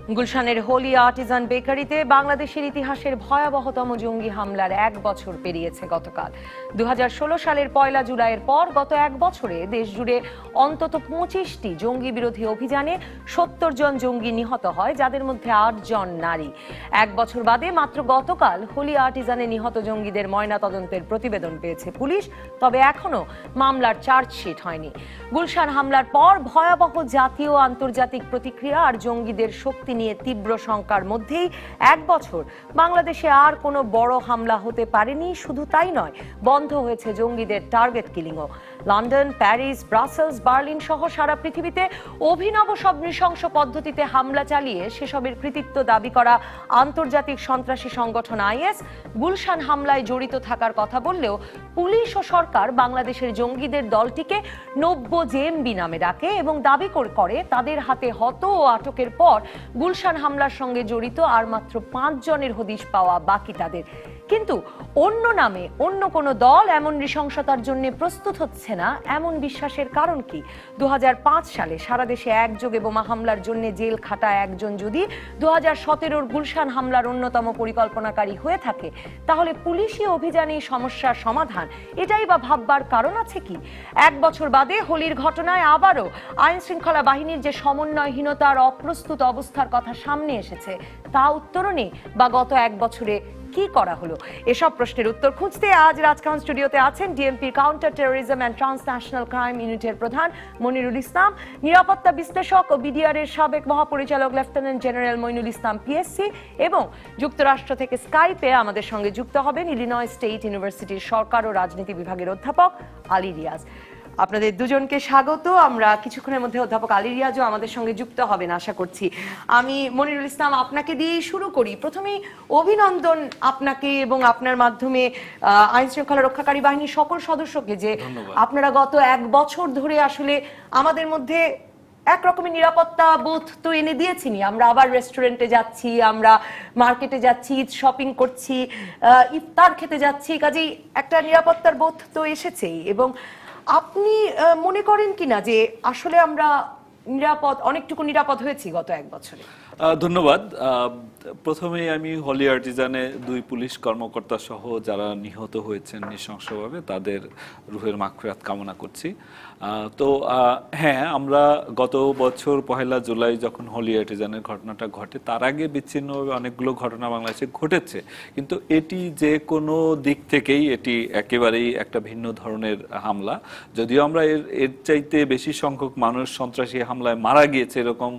গুলশানের Holey Artisan বেকারিতে বাংলাদেশের ইতিহাসের ভয়াবহতম জঙ্গি হামলার ১ বছর পেরিয়েছে গতকাল। ২০১৬ সালের ১ জুলাইয়ের পর গত ১ বছরে দেশজুড়ে অন্তত ২৫টি জঙ্গি বিরোধী অভিযানে ৭০ জন জঙ্গি নিহত হয়, যাদের মধ্যে ৮ জন নারী। ১ বছর বাদে মাত্র গতকাল হোলি আর্টিজানে নিহত জঙ্গিদের ময়নাতদন্তের প্রতিবেদন পেয়েছে পুলিশ, তবে এখনো মামলার চার্জশিট হয়নি। গুলশান হামলার পর ভয়াবহ জাতীয় ও আন্তর্জাতিক প্রতিক্রিয়া আর জঙ্গিদের শক্তি নিয়ে তীব্র শঙ্কার মধ্যেই ১ বছর বাংলাদেশে আর কোনো বড় হামলা হতে পারেনি। শুধু তাই নয়, বন্ধ হয়েছে জঙ্গিদের টার্গেট কিলিংও। লন্ডন, প্যারিস, ব্রাসেলস, বার্লিন সহ সারা পৃথিবীতে অভিনব সব নৃশংস পদ্ধতিতে হামলা চালিয়ে সেসবের কৃতিত্ব দাবি করা আন্তর্জাতিক সন্ত্রাসী সংগঠন আইএস গুলশান হামলায় জড়িত থাকার কথা বললেও পুলিশ ও সরকার বাংলাদেশের জঙ্গিদের দলটিকে নব্য জেএমবি নামে ডাকে এবং দাবি করে তাদের হাতে হত ও আটকের পর গুলশান হামলার সঙ্গে জড়িত আর মাত্র ৫ জনের হদিশ পাওয়া বাকি তাদের। কিন্তু অন্য নামে অন্য কোনো দল এমন নৃশংসতার জন্য প্রস্তুত হচ্ছে না, এমন বিশ্বাসের কারণ কি? ২০০৫ সালে সারা দেশে একযোগে বোমা হামলার জন্য জেল খাটা একজন যদি ২০১৭-র গুলশান হামলার অন্যতম পরিকল্পনাকারী হয়ে থাকে, তাহলে পুলিশি অভিযানে সমস্যার সমাধান এটাই বা ভাববার কারণ আছে কি? ১ বছর বাদে হোলির ঘটনায় আবারও আইন শৃঙ্খলা বাহিনীর যে সমন্বয়হীনতার অপ্রস্তুত অবস্থার কথা সামনে এসেছে, তা উত্তরণে বা গত ১ বছরে কি করা হলো? এসব প্রশ্নের উত্তর খুঁজতে আজ রাজকাহন স্টুডিওতে আছেন ডিএমপির counter terrorism and transnational crime ইউনিটের প্রধান মনিরুল ইসলাম, নিরাপত্তা বিশ্লেষক ও বিডিআর এর সাবেক মহাপরিচালক lieutenant general Moinul Islam PSC, এবং যুক্তরাষ্ট্র থেকে স্কাইপে আমাদের সঙ্গে যুক্ত হবেন ইলিনয় স্টেট ইউনিভার্সিটির সরকার ও রাজনীতি বিভাগের অধ্যাপক আলী রিয়াজ। আপনাদের দুজনকে স্বাগত। আমরা কিছুক্ষণের মধ্যে অধ্যাপক আলী রিয়াজও আমাদের সঙ্গে যুক্ত হবেন আশা করছি। আমি মনিরুল ইসলাম আপনাকে দিয়ে শুরু করি। প্রথমেই অভিনন্দন আপনাকে এবং আপনার মাধ্যমে আইন শৃঙ্খলা রক্ষাকারী বাহিনীর সকল সদস্যকে যে আপনারা গত ১ বছর ধরে আসলে আমাদের মধ্যে একরকমের নিরাপত্তা বোধ তো এনে দিয়েছিনি। আমরা আবার রেস্টুরেন্টে যাচ্ছি, আমরা মার্কেটে যাচ্ছি, ঈদ শপিং করছি, ইফতার খেতে যাচ্ছি, কাজেই একটা নিরাপত্তার বোধ তো এসেছেই। এবং আপনি মনে করেন কিনা যে আসলে আমরা অনেকটুকু নিরাপদ হয়েছি গত ১ বছরে? ধন্যবাদ। প্রথমে আমি হোলি আর্টিজানে ২ পুলিশ কর্মকর্তা সহ যারা নিহত হয়েছেন নৃশংসভাবে তাদের রুহের মাগফিরাত কামনা করছি। তো হ্যাঁ, আমরা গত বছর ১ জুলাই যখন হোলি আর্টিজানের ঘটনাটা ঘটে, তার আগে বিচ্ছিন্নভাবে অনেকগুলো ঘটনা বাংলাদেশে ঘটেছে, কিন্তু এটি যে কোনো দিক থেকেই এটি একেবারেই একটা ভিন্ন ধরনের হামলা। যদিও আমরা এর চাইতে বেশি সংখ্যক মানুষ সন্ত্রাসী হামলায় মারা গিয়েছে এরকম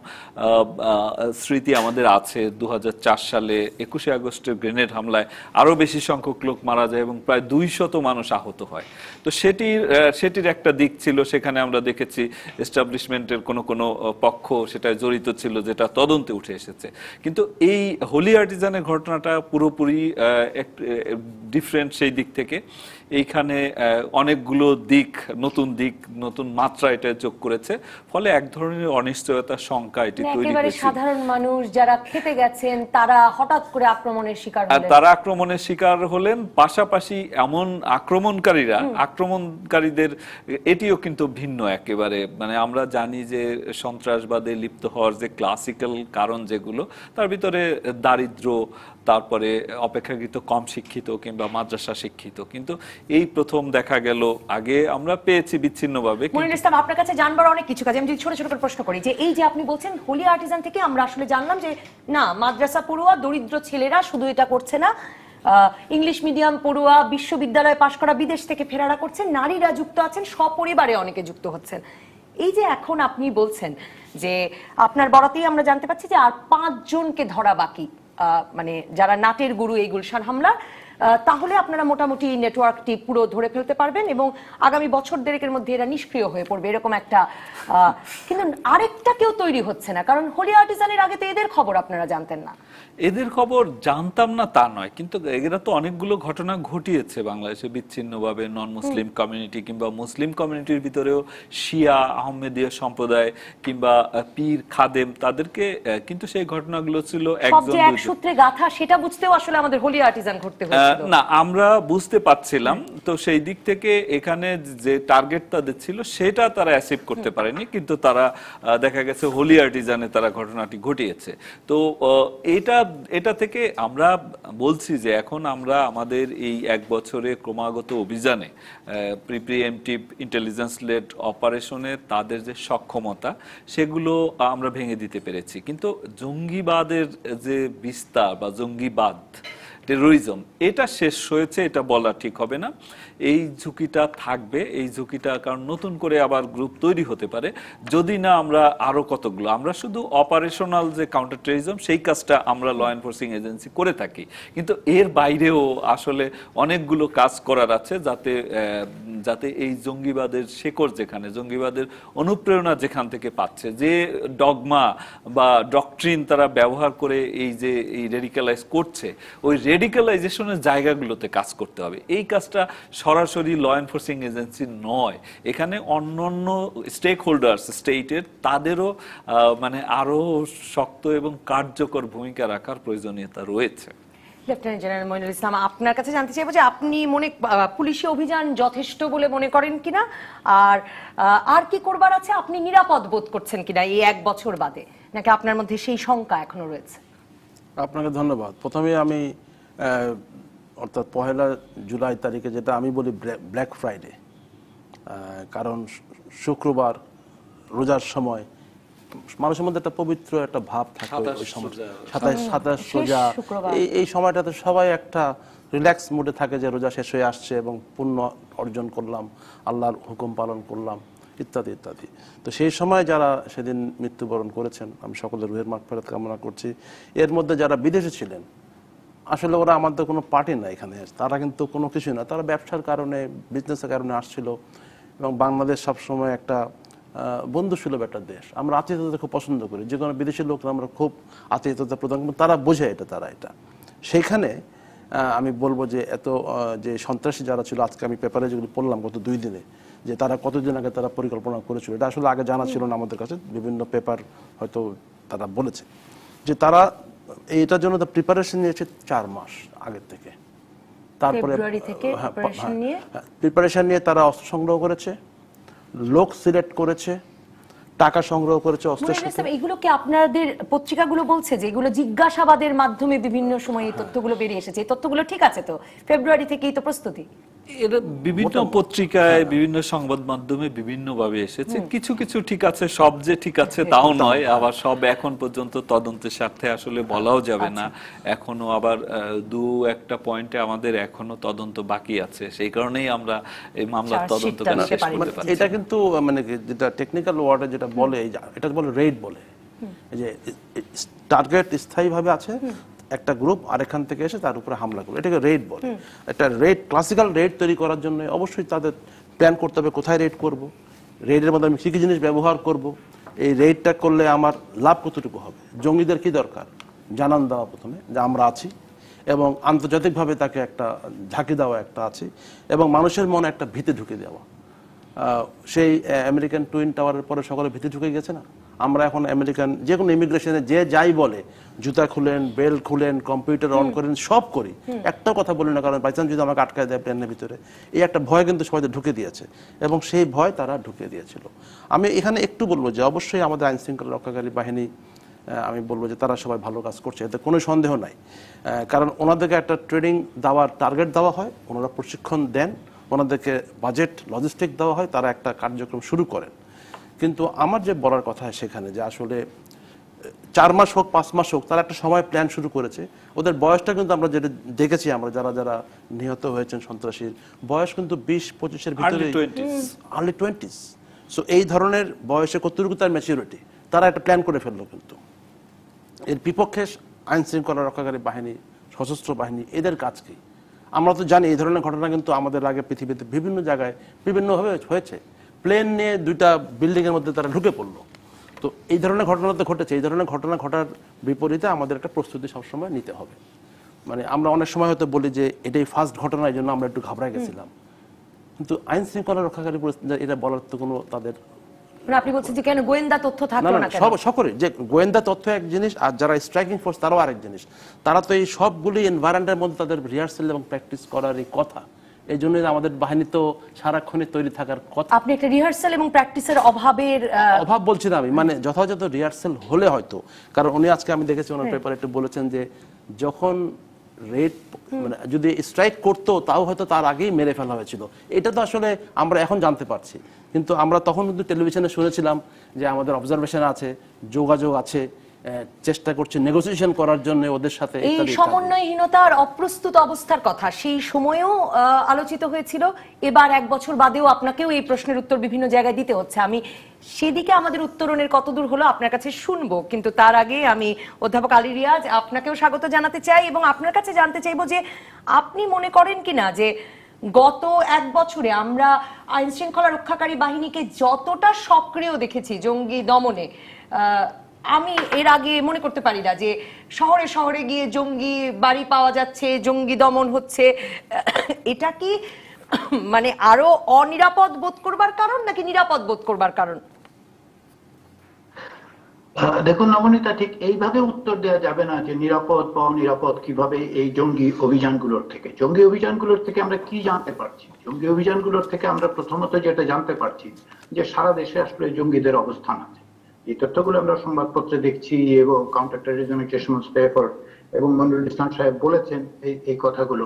স্মৃতি আমাদের আছে। ২০০৪ সালে ২১শে আগস্টের গ্রেনেড হামলায় আরো বেশি সংখ্যক লোক মারা যায় এবং প্রায় ২০০ মানুষ আহত হয়। তো সেটির একটা দিক ছিল, সেখানে আমরা দেখেছি এস্টাবলিশমেন্টের কোনো পক্ষ সেটা জড়িত ছিল, যেটা তদন্তে উঠে এসেছে। কিন্তু এই হোলি আর্টিজানের ঘটনাটা পুরোপুরি ডিফারেন্ট সেই দিক থেকে। এইখানে অনেকগুলো দিক, নতুন মাত্রা এটা যোগ করেছে, ফলে এক ধরনের অনিশ্চয়তার শঙ্কা এটি তৈরি হয়েছে। সাধারণ মানুষ যারা খেতে গেছেন তারা হঠাৎ করে আক্রমণের শিকার হলেন। পাশাপাশি এমন আক্রমণকারীদের এটিও কিন্তু ভিন্ন একেবারে। মানে আমরা জানি যে সন্ত্রাসবাদে লিপ্ত হওয়ার যে ক্লাসিক্যাল কারণ যেগুলো, তার ভিতরে দারিদ্র্য, তারপরে অপেক্ষাকৃত কম শিক্ষিত কিংবা মাদ্রাসা শিক্ষিত। কিন্তু এই প্রথম দেখা গেল, আগে আমরা পেয়েছি বিচ্ছিন্নভাবে। মনিরুল ইসলাম, আপনার কাছে জানবার অনেক কিছু কাজে আমি যদি ছোট ছোট করে প্রশ্ন করি, যে এই যে আপনি বলছেন হোলি আর্টিজান থেকে আমরা আসলে জানলাম যে না, মাদ্রাসা পড়ুয়া দরিদ্র ছেলেরা শুধু এটা করছে না, ইংলিশ মিডিয়াম পড়ুয়া, বিশ্ববিদ্যালয়ে পাশ করা, বিদেশ থেকে ফেরারা করছেন, নারীরা যুক্ত আছেন, সপরিবারে অনেকে যুক্ত হচ্ছেন। এই যে এখন আপনি বলছেন যে আপনার বরাতেই আমরা জানতে পাচ্ছি যে আর ৫ জনকে ধরা বাকি, মানে যারা নাটের গুরু এই গুলশান হামলা, তাহলে আপনারা মোটামুটি নেটওয়ার্কটি পুরো ধরে ফেলতে পারবেন এবং আগামী বছর দেড়েকের মধ্যে এরা নিষ্ক্রিয় হয়ে পড়বে, এরকম একটা। কিন্তু আরেকটা কেউ তৈরি হচ্ছে না, কারণ হোলি আর্টিজানের আগে তো এদের খবর আপনারা জানতেন না। এদের খবর জানতাম না তা নয়, কিন্তু এরা তো অনেকগুলো ঘটনা ঘটিয়েছে বাংলাদেশে বিচ্ছিন্নভাবে। নন মুসলিম কমিউনিটি কিংবা মুসলিম কমিউনিটির ভিতরেও শিয়া আহমেদিয়া সম্প্রদায় কিংবা পীর খাদেম, তাদেরকে কিন্তু সেই ঘটনাগুলো ছিল একজন সূত্রে গাথা, সেটা বুঝতেও আসলে আমাদের হোলি আর্টিজান ঘটতে হয়েছে। হয়েছিল? না, আমরা বুঝতে পারছিলাম তো সেই দিক থেকে এখানে যে টার্গেট তাদের ছিল সেটা তারা অ্যাচিভ করতে পারেনি, কিন্তু তারা দেখা গেছে হোলি আর্টিজানে তারা ঘটনাটি ঘটিয়েছে। তো এটা থেকে আমরা বলছি যে এখন আমরা আমাদের এই 1 বছরে ক্রমাগত অভিযানে প্রিএমটিভ ইন্টেলিজেন্স লেড অপারেশনে তাদের যে সক্ষমতা সেগুলো আমরা ভেঙে দিতে পেরেছি। কিন্তু জঙ্গিবাদের যে বিস্তার বা জঙ্গিবাদ, টেরোরিজম, এটা শেষ হয়েছে এটা বলা ঠিক হবে না। এই ঝুঁকিটা থাকবে, এই ঝুঁকিটা কারণ নতুন করে আবার গ্রুপ তৈরি হতে পারে যদি না আমরা আরো কতগুলো, আমরা শুধু অপারেশনাল যে কাউন্টার টেরোরিজম সেই কাজটা আমরা ল এনফোর্সিং এজেন্সি করে থাকি, কিন্তু এর বাইরেও আসলে অনেকগুলো কাজ করার আছে যাতে যাতে এই জঙ্গিবাদের শেকড় যেখানে, জঙ্গিবাদের অনুপ্রেরণা যেখান থেকে পাচ্ছে, যে ডগমা বা ডকট্রিন তারা ব্যবহার করে এই যে এই রেডিকালাইজ করছে, ওই রেডিকালাইজেশনের জায়গাগুলোতে কাজ করতে হবে। এই কাজটা সরাসরি ল এনফোর্সিং এজেন্সি নয়, এখানে অন্যান্য স্টেক হোল্ডার্স স্টেটের তাদেরও মানে আরো শক্ত এবং কার্যকর ভূমিকা রাখার প্রয়োজনীয়তা রয়েছে। লেফটেন্যান্ট জেনারেল মইনুল ইসলাম, আপনার কাছে জানতে চাইবো যে আপনি পুলিশি অভিযান যথেষ্ট বলে মনে করেন কিনা, আর কি করবার আছে, আপনি নিরাপদ বোধ করছেন কিনা এই 1 বছর বাদে, নাকি আপনার মধ্যে সেই শঙ্কা এখনো রয়েছে? আপনাকে ধন্যবাদ। প্রথমে আমি অর্থাৎ 1 জুলাই তারিখে, যেটা আমি বলি ব্ল্যাক ফ্রাইডে, কারণ শুক্রবার রোজার সময় মানুষের মধ্যে একটা পবিত্র একটা ভাব থাকে, ওই সময় 27 রোজা, এই সময়টাতে সবাই একটা রিল্যাক্স মুডে থাকে যে রোজা শেষ হয়ে আসছে এবং পুণ্য অর্জন করলাম, আল্লাহর হুকুম পালন করলাম, ইত্যাদি ইত্যাদি। তো সেই সময় যারা সেদিন মৃত্যুবরণ করেছেন, আমি সকলের রুহের মাগফিরাত কামনা করছি। এর মধ্যে যারা বিদেশে ছিলেন, আসলে ওরা আমাদের কোনো পার্টি না এখানে, তারা কিন্তু কোনো কিছু না, তারা ব্যবসার কারণে, বিজনেসের কারণে আসছিল। এবং বাংলাদেশ সবসময় একটা বন্ধুসুলভ একটা দেশ, আমরা আতিথেয়তা খুব পছন্দ করি, যে কোনো বিদেশি লোকরা আমরা খুব আতিথেয়তা প্রদান করি, তারা বোঝে এটা, তারা এটা। সেইখানে আমি বলবো যে এত যে সন্ত্রাসী যারা ছিল, আজকে আমি পেপারে যেগুলো পড়লাম গত 2 দিনে, যে তারা কতদিন আগে তারা পরিকল্পনা করেছিল, এটা আসলে আগে জানা ছিল না আমাদের কাছে, বিভিন্ন পেপার হয়তো তারা বলেছে যে তারা এইটার জন্য তো প্রিপারেশন নিয়েছে 4 মাস আগের থেকে। তারপরে প্রিপারেশন নিয়ে তারা অস্ত্র সংগ্রহ করেছে, লোক সিলেক্ট করেছে, টাকা সংগ্রহ করেছে অস্ত্রের সাথে। এগুলো কি আপনাদের পত্রিকাগুলো বলছে যে এগুলো জিজ্ঞাসাবাদের মাধ্যমে বিভিন্ন সময় এই তথ্যগুলো বেরিয়ে এসেছে, এই তথ্যগুলো ঠিক আছে? তো ফেব্রুয়ারি থেকেই তো প্রস্তুতি, এটা বিভিন্ন পত্রিকায় বিভিন্ন সংবাদ মাধ্যমে বিভিন্ন ভাবে এসেছে, কিছু কিছু ঠিক আছে, সব যে ঠিক আছে তাও নয়, আবার সব এখন পর্যন্ত তদন্তের স্বার্থে আসলে বলাও যাবে না। এখনো আবার 2-1টা পয়েন্টে আমাদের এখনো তদন্ত বাকি আছে, সেই কারণেই আমরা এই মামলার তদন্ত শেষ করতে পারছি। এটা কিন্তু মানে যেটা টেকনিক্যাল ওয়ার্ডে যেটা বলে, এটা বলে রেড বলে, যে টার্গেট স্থায়ীভাবে আছে, একটা গ্রুপ আরেকখান থেকে এসে তার উপরে হামলা করলো, এটাকে রেড বলে। একটা রেড, ক্লাসিক্যাল রেড তৈরি করার জন্য অবশ্যই তাদের প্ল্যান করতে হবে কোথায় রেড করব, রেডের মধ্যে আমি কী কী জিনিস ব্যবহার করব, এই রেডটা করলে আমার লাভ কতটুকু হবে, জঙ্গিদের কি দরকার জানান দেওয়া প্রথমে যে আমরা আছি, এবং আন্তর্জাতিকভাবে তাকে একটা ঝাঁকি দেওয়া একটা আছে, এবং মানুষের মনে একটা ভীতি ঢুকে দেওয়া। সেই আমেরিকান টুইন টাওয়ারের পরে সকলে ভীতি ঢুকে গেছে না, আমরা এখন আমেরিকান যে কোনো ইমিগ্রেশনে যে যাই বলে, জুতা খুলেন, বেল্ট খুলেন, কম্পিউটার অন করেন, সব করি, একটা কথা বলি না, কারণ বাইচান্স যদি আমাকে আটকায় দেয় প্লেনের ভিতরে, এই একটা ভয় কিন্তু সবাই ঢুকে দিয়েছে, এবং সেই ভয় তারা ঢুকে দিয়েছিল। আমি এখানে একটু বলবো যে অবশ্যই আমাদের আইন শৃঙ্খলা রক্ষাকারী বাহিনী, আমি বলবো যে তারা সবাই ভালো কাজ করছে, এতে কোনো সন্দেহ নাই। কারণ ওনাদেরকে একটা ট্রেনিং দেওয়ার টার্গেট দেওয়া হয়, ওনারা প্রশিক্ষণ দেন, ওনাদেরকে বাজেট লজিস্টিক দেওয়া হয়, তারা একটা কার্যক্রম শুরু করেন। কিন্তু আমার যে বলার কথা সেখানে যে আসলে 4 মাস হোক 5 মাস হোক, তারা একটা সময় প্ল্যান শুরু করেছে। ওদের বয়সটা কিন্তু আমরা যেটা দেখেছি, আমরা যারা যারা নিহত হয়েছেন সন্ত্রাসীর বয়স কিন্তু 20-25-এর ভিতরে, আর্লি 20s। সো এই ধরনের বয়সে কতটুকু তার ম্যাচিউরিটি, তারা একটা প্ল্যান করে ফেললো। কিন্তু এর বিপক্ষে আইন শৃঙ্খলা রক্ষাকারী বাহিনী, সশস্ত্র বাহিনী, এদের কাজ কি? আমরা তো জানি এই ধরনের ঘটনা কিন্তু আমাদের আগে পৃথিবীতে বিভিন্ন জায়গায় বিভিন্নভাবে হয়েছে। প্লেন নিয়ে 2টা বিল্ডিংয়ের মধ্যে তারা ঢুকে পড়লো। তো এই ধরনের ঘটনা তো ঘটেছে, এই ধরনের ঘটনা ঘটার বিপরীতে আমাদের একটা প্রস্তুতি সবসময় নিতে হবে। মানে আমরা অনেক সময় হয়তো বলি যে এটাই ফার্স্ট ঘটনা, এই জন্য আমরা একটু ঘাবড়ায় গেছিলাম, কিন্তু আইন শৃঙ্খলা রক্ষাকারী এটা বলার তো কোনো তাদের মানে আপনি বলছেন যে কেন গোয়েন্দা তথ্য না থাকলো না না না, কেন? সকলে যে গোয়েন্দা তথ্য এক জিনিস, আর যারা স্ট্রাইকিং ফোর্স তারাও আরেক জিনিস। তারা তো এই সবগুলি এনভায়রনমেন্টের মধ্যে তাদের রিহার্সাল এবং প্র্যাকটিস করারই কথা। এই জন্যই আমাদের বাহিনী তো সারাক্ষণে তৈরি থাকার কথা। আপনি একটা রিহার্সাল এবং প্র্যাকটিসের অভাব বলছি না আমি, মানে যথাযথ রিহার্সাল হলে হয়তো। কারণ উনি আজকে আমি দেখেছি ওনার পেপারে একটু বলেছেন যে যখন রেড মানে যদি স্ট্রাইক করতো তাও হয়তো তার আগেই মেরে ফেলা হয়েছিল। এটা তো আসলে আমরা এখন জানতে পারছি, কিন্তু আমরা তখন কিন্তু টেলিভিশনে শুনেছিলাম যে আমাদের অবজারভেশন আছে, যোগাযোগ আছে, চেষ্টা করছে নেগোসিয়েশন করার জন্য ওদের সাথে। এই সমন্বয়হীনতা আর অপ্রস্তুত অবস্থার কথা সেই সময়েও আলোচিত হয়েছিল। এবার 1 বছর বাদেও আপনাকেও এই প্রশ্নের উত্তর বিভিন্ন জায়গায় দিতে হচ্ছে। আমি সেদিকে আমাদের উত্তরণের কতদূর হলো আপনার কাছে শুনবো, কিন্তু তার আগে আমি অধ্যাপক আলী রিয়াজ আপনাকেও স্বাগত জানাতে চাই এবং আপনার কাছে জানতে চাইবো যে আপনি মনে করেন কিনা যে গত 1 বছরে আমরা আইন শৃঙ্খলা রক্ষাকারী বাহিনীকে যতটা সক্রিয় দেখেছি জঙ্গি দমনে, আমি এর আগে মনে করতে পারি না যে শহরে শহরে গিয়ে জঙ্গি বাড়ি পাওয়া যাচ্ছে, জঙ্গি দমন হচ্ছে। এটা কি মানে আরো অনিরাপদ বোধ করবার কারণ নাকি নিরাপদ বোধ করবার কারণ? দেখুন নবনীতা, ঠিক এইভাবে উত্তর দেওয়া যাবে না যে নিরাপদ বা অনিরাপদ কিভাবে এই জঙ্গি অভিযানগুলোর থেকে আমরা কি জানতে পারছি। জঙ্গি অভিযানগুলোর থেকে আমরা প্রথমত যেটা জানতে পারছি যে সারা দেশে আসলে জঙ্গিদের অবস্থান আছে। এই তথ্যগুলো আমরা সংবাদপত্রে দেখছি এবং কাউন্টার টেররিজমের যে সমস্ত এফোর্ট, এবং মনিরুল ইসলাম সাহেব বলেছেন এই কথাগুলো।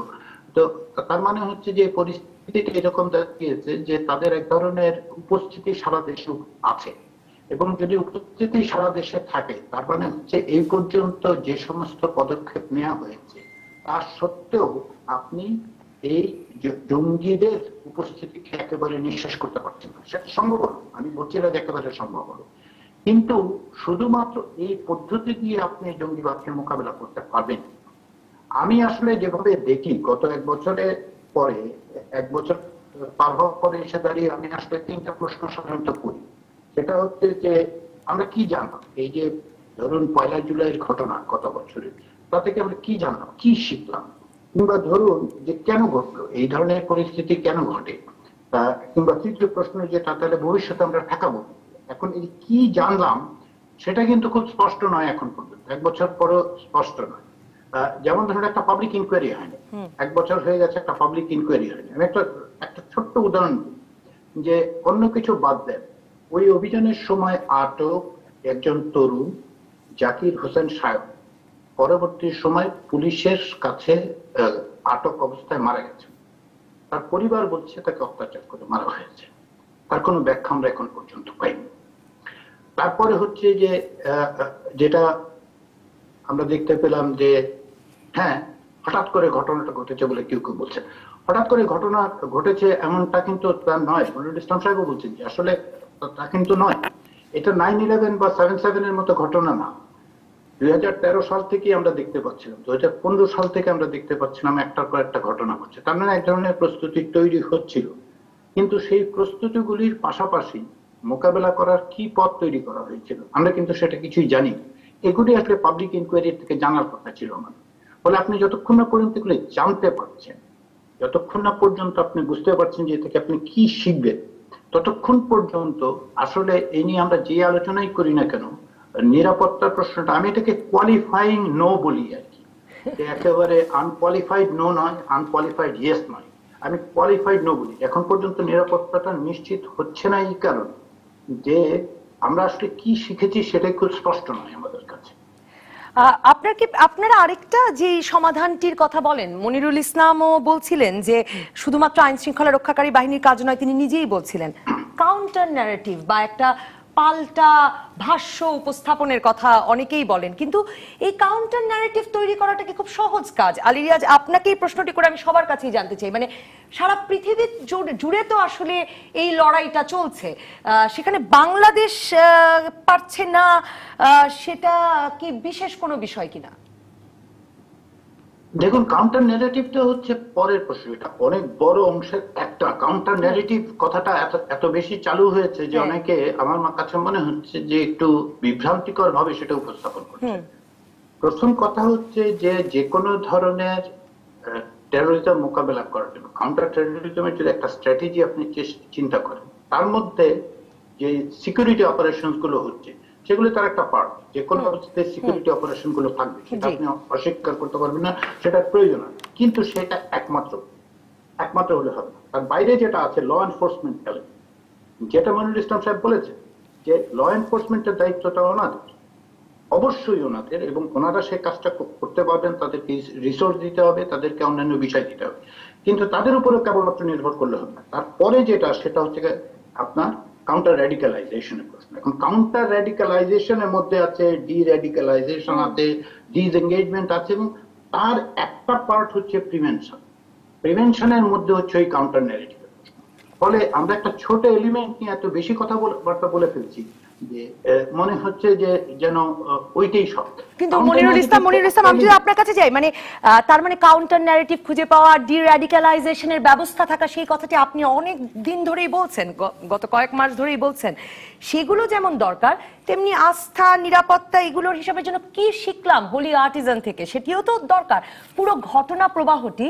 তো তার মানে হচ্ছে যে পরিস্থিতিটা এরকম দাঁড়িয়েছে যে তাদের এক ধরনের উপস্থিতি সারা দেশে আছে, এবং যদি উপস্থিতি সারা দেশে থাকে তার মানে হচ্ছে এই পর্যন্ত যে সমস্ত পদক্ষেপ নেওয়া হয়েছে তার সত্ত্বেও আপনি এই জঙ্গিদের উপস্থিতিকে একেবারে নিঃশেষ করতে পারছেন না। সেটা সম্ভব হলো, আমি বলছি না যে একেবারে সম্ভব হলো, কিন্তু শুধুমাত্র এই পদ্ধতি দিয়ে আপনি জঙ্গিবাদকে মোকাবেলা করতে পারবেন। আমি আসলে যেভাবে দেখি গত 1 বছরের পরে, 1 বছর পার হওয়ার পরে এসে দাঁড়িয়ে আমি আসলে 3টা প্রশ্ন সাধারণত করি। সেটা হচ্ছে যে আমরা কি জানলাম এই যে ধরুন 1 জুলাইয়ের ঘটনা গত বছরের, তা থেকে আমরা কি জানলাম, কি শিখলাম, কিংবা ধরুন যে কেন ঘটলো, এই ধরনের পরিস্থিতি কেন ঘটে, কিংবা তৃতীয় প্রশ্ন যেটা তাহলে ভবিষ্যতে আমরা ঠেকাবো। এখন এই কি জানলাম সেটা কিন্তু খুব স্পষ্ট নয় এখন পর্যন্ত, 1 বছর পরও স্পষ্ট নয়। যেমন ধরুন একটা পাবলিক ইনকোয়ারি হয়নি, 1 বছর হয়ে গেছে একটা পাবলিক ইনকোয়ারি হয়নি। আমি একটা ছোট্ট উদাহরণ দিই যে অন্য কিছু বাদ দেন, ওই অভিযানের সময় আটক একজন তরুণ জাকির হোসেন সাহেব পরবর্তী সময় পুলিশের কাছে আটক অবস্থায় মারা গেছে। তার পরিবার বলছে তাকে অত্যাচার করে মারা হয়েছে, তার কোনো ব্যাখ্যা আমরা এখন পর্যন্ত পাইনি। তারপরে হচ্ছে যে যেটা আমরা দেখতে পেলাম যে হ্যাঁ হঠাৎ করে ঘটনাটা ঘটেছে বলে কেউ কেউ বলছে, হঠাৎ করে ঘটনা ঘটেছে এমনটা কিন্তু তা নয়। মনিরুল ইসলাম সাহেবও বলছেন যে আসলে তা কিন্তু নয়। এটা 9/11 বা 7/7 এর মতো ঘটনা না। 2013 সাল থেকে আমরা দেখতে পাচ্ছিলাম, 2015 সাল থেকে আমরা দেখতে পাচ্ছিলাম একটার পর একটা ঘটনা ঘটছে। তার মানে এক ধরনের প্রস্তুতি তৈরি হচ্ছিল, কিন্তু সেই প্রস্তুতিগুলির পাশাপাশি মোকাবেলা করার কি পথ তৈরি করা হয়েছিল আমরা কিন্তু সেটা কিছুই জানি না। এগুলি আসলে পাবলিক ইনকোয়ারি থেকে জানার কথা ছিল না। ফলে আপনি যতক্ষণ না পর্যন্ত এগুলি জানতে পারছেন, যতক্ষণ না পর্যন্ত আপনি বুঝতে পারছেন যে এ থেকে আপনি কি শিখবেন, ততক্ষণ পর্যন্ত আসলে এই নিয়ে আমরা যে আলোচনাই করি না কেন, নিরাপত্তার প্রশ্নটা আমি এটাকে কোয়ালিফাইং নো বলি আর কি, একেবারে আনকোয়ালিফাইড নো নয়, আনকোয়ালিফাইড ইয়েস নয়, আমি কোয়ালিফাইড নো বলি। এখন পর্যন্ত নিরাপত্তাটা নিশ্চিত হচ্ছে না এই কারণে যে আমরা আসলে কি শিখেছি সেটাই খুব স্পষ্ট নয় আমাদের কাছে। আপনারা আরেকটা যে সমাধানটির কথা বলেন, মনিরুল ইসলামও বলছিলেন যে শুধুমাত্র আইন শৃঙ্খলা রক্ষাকারী বাহিনীর কাজ নয়, তিনি নিজেই বলছিলেন কাউন্টার ন্যারেটিভ বা একটা পাল্টা ভাষ্য উপস্থাপনের কথা অনেকেই বলেন, কিন্তু এই কাউন্টার ন্যারেটিভ তৈরি করাটা কি খুব সহজ কাজ? আলী রিয়াজ, আপনাকে এই প্রশ্নটি করে আমি সবার কাছেই জানতে চাই। মানে সারা পৃথিবী জুড়ে তো আসলে এই লড়াইটা চলছে, সেখানে বাংলাদেশ পারছে না, সেটা কি বিশেষ কোনো বিষয় কিনা? দেখুন, কাউন্টার ন্যারেটিভটা হচ্ছে পরের প্রশ্ন, এটা অনেক বড় অংশের একটা। কাউন্টার ন্যারেটিভ কথাটা এত বেশি চালু হয়েছে যে অনেকে আমার কাছে মনে হচ্ছে যে একটু বিভ্রান্তিকর ভাবে সেটা উপস্থাপন করছে। প্রথম কথা হচ্ছে যে কোনো ধরনের টেরোরিজম মোকাবেলা করার জন্য কাউন্টার টেরোরিজমের যদি একটা স্ট্র্যাটেজি আপনি চিন্তা করেন, তার মধ্যে যে সিকিউরিটি অপারেশন গুলো হচ্ছে সেগুলো তার একটা পার্ট, যে কোনো অবস্থাতে সিকিউরিটি অপারেশন গুলো থাকবে, সেটা আপনি অস্বীকার করতে পারবেন না, সেটার প্রয়োজন আছে। কিন্তু সেটা একমাত্র হলে হবে না, তার বাইরে যেটা আছে ল এনফোর্সমেন্ট এলিমেন্ট, যেটা মনিরুল ইসলাম সাহেব বলেছেন যে ল এনফোর্সমেন্টের দায়িত্বটা ওনাদের, অবশ্যই ওনাদের, এবং ওনারা সেই কাজটা করতে পারবেন, তাদেরকে রিসোর্স দিতে হবে, তাদেরকে অন্যান্য বিষয় দিতে হবে, কিন্তু তাদের উপরে কেবলমাত্র নির্ভর করলে হবে না। তারপরে যেটা সেটা হচ্ছে আপনার কাউন্টার র্যাডিক্যালাইজেশনের প্রশ্ন। এখন কাউন্টার র্যাডিক্যালাইজেশনের মধ্যে আছে ডি র্যাডিক্যালাইজেশন আছে, ডিসএঙ্গেজমেন্ট আছে, এবং তার একটা পার্ট হচ্ছে প্রিভেনশনের মধ্যে হচ্ছে ওই কাউন্টার ন্যারেটিভ। ফলে আমরা একটা ছোট এলিমেন্ট নিয়ে এত বেশি কথাবার্তা বলে ফেলছি যে মনে হচ্ছে যে যেন ওইটাই সব। কিন্তু মনিরুল ইসলাম আমি যদি আপনার কাছে যাই, মানে তার মানে কাউন্টার ন্যারেটিভ খুঁজে পাওয়া, ডিরাডিক্যালাইজেশনের ব্যবস্থা থাকা, সেই কথাটি আপনি অনেক দিন ধরেই বলছেন, গত কয়েক মাস ধরেই বলছেন, সেগুলো যেমন দরকার তেমনি আস্থা, নিরাপত্তা, এগুলোর হিসাবের জন্য কি শিখলাম হোলি আর্টিজান থেকে সেটিও তো দরকার। পুরো ঘটনা প্রবাহটি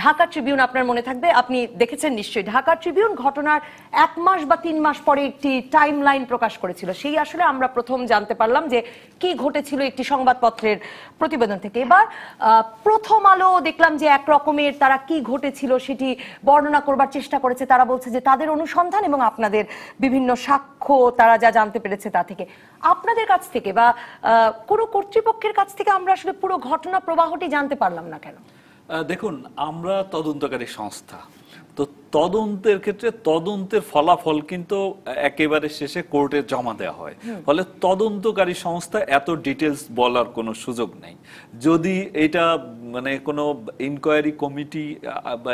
ঢাকা ট্রিবিউন, আপনার মনে থাকবে, আপনি দেখেছেন নিশ্চয়ই, ঢাকা ট্রিবিউন ঘটনার 1 মাস বা 3 মাস পরে একটি টাইম লাইন প্রকাশ করেছিল। সেই আসলে আমরা প্রথম জানতে পারলাম যে কি ঘটেছিল একটি সংবাদপত্রের প্রতিবেদন থেকে। এবার প্রথম আলো দেখলাম যে এক রকমের তারা কি ঘটেছিল সেটি বর্ণনা করবার চেষ্টা করেছে। তারা বলছে যে তাদের অনুসন্ধান এবং আপনাদের বিভিন্ন সাক্ষ্য তারা যা জানতে পেরেছে তা থেকে, আপনাদের কাছ থেকে বা কোনো কর্তৃপক্ষের কাছ থেকে আমরা আসলে পুরো ঘটনা প্রবাহটি জানতে পারলাম না কেন? দেখুন, আমরা তদন্তকারী সংস্থা, তো তদন্তের ক্ষেত্রে তদন্তের ফলাফল কিন্তু একেবারে শেষে কোর্টে জমা দেওয়া হয়, ফলে তদন্তকারী সংস্থা এত ডিটেলস বলার কোনো সুযোগ নেই। যদি এটা মানে কোনো ইনকোয়ারি কমিটি বা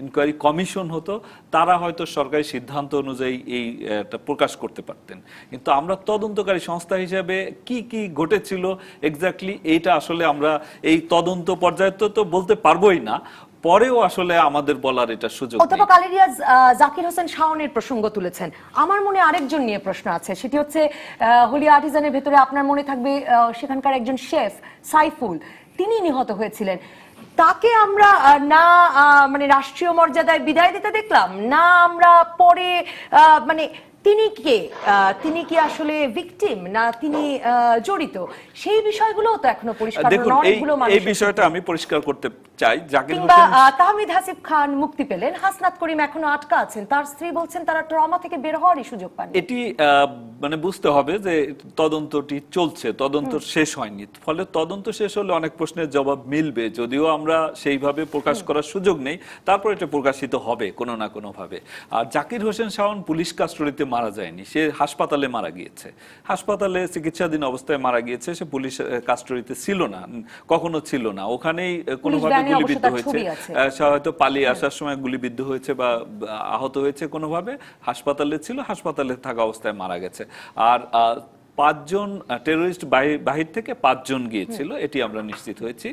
ইনকোয়ারি কমিশন হতো, তারা হয়তো সরকারি সিদ্ধান্ত অনুযায়ী এইটা প্রকাশ করতে পারতেন, কিন্তু আমরা তদন্তকারী সংস্থা হিসেবে কি কি ঘটেছিল এক্স্যাক্টলি এইটা আসলে আমরা এই তদন্ত পর্যায়ে তো বলতে পারবোই না, পরেও আসলে আমাদের বলার এটা সুযোগ নেই। অধ্যাপক আলী রিয়াজ জাকির হোসেন শাওনের প্রসঙ্গ তুলেছেন। আমার মনে আরেকজন নিয়ে প্রশ্ন আছে, সেটি হচ্ছে হোলি আর্টিজানের ভেতরে আপনার মনে থাকবে সেখানকার একজন শেফ সাইফুল, তিনি নিহত হয়েছিলেন। তাকে আমরা না মানে রাষ্ট্রীয় মর্যাদায় বিদায় দিতে দেখলাম, না আমরা পরে মানে তিনি কি আসলে ভিকটিম না তিনি জড়িত, সেই বিষয়গুলো তো এখনো পরিষ্কার নয়। এই বিষয়টা আমি পরিষ্কার করতে চাই। জাকির হোসেন, হোসেন, তাহমিদ হাসিব খান মুক্তি পেলেন, হাসনাত করিম এখনো আটকা আছেন, তার স্ত্রী বলছেন তারা ট্রমা থেকে বের হওয়ারই সুযোগ পান। এটি মানে বুঝতে হবে যে তদন্তটি চলছে, তদন্ত শেষ হয়নি, ফলে তদন্ত শেষ হলে অনেক প্রশ্নের জবাব মিলবে, যদিও আমরা সেইভাবে প্রকাশ করার সুযোগ নেই, তারপর এটা প্রকাশিত হবে কোনো না কোনো ভাবে। আর জাকির হোসেন শাওন পুলিশ কাস্টডিতে মারা যায়নি, সে হাসপাতালে মারা গিয়েছে, হাসপাতালে চিকিৎসাধীন অবস্থায় মারা গিয়েছে, সে পুলিশ কাস্টডিতে ছিল না, কখনো ছিল না, ওখানেই কোনোভাবে গুলিবিদ্ধ হয়েছে, সে হয়তো পালিয়ে আসার সময় গুলিবিদ্ধ হয়েছে বা আহত হয়েছে কোনোভাবে, হাসপাতালে ছিল, হাসপাতালে থাকা অবস্থায় মারা গেছে। আর 5 জন টেরোরিস্ট বাহির থেকে 5 জন গিয়েছিল, এটি আমরা নিশ্চিত হয়েছি,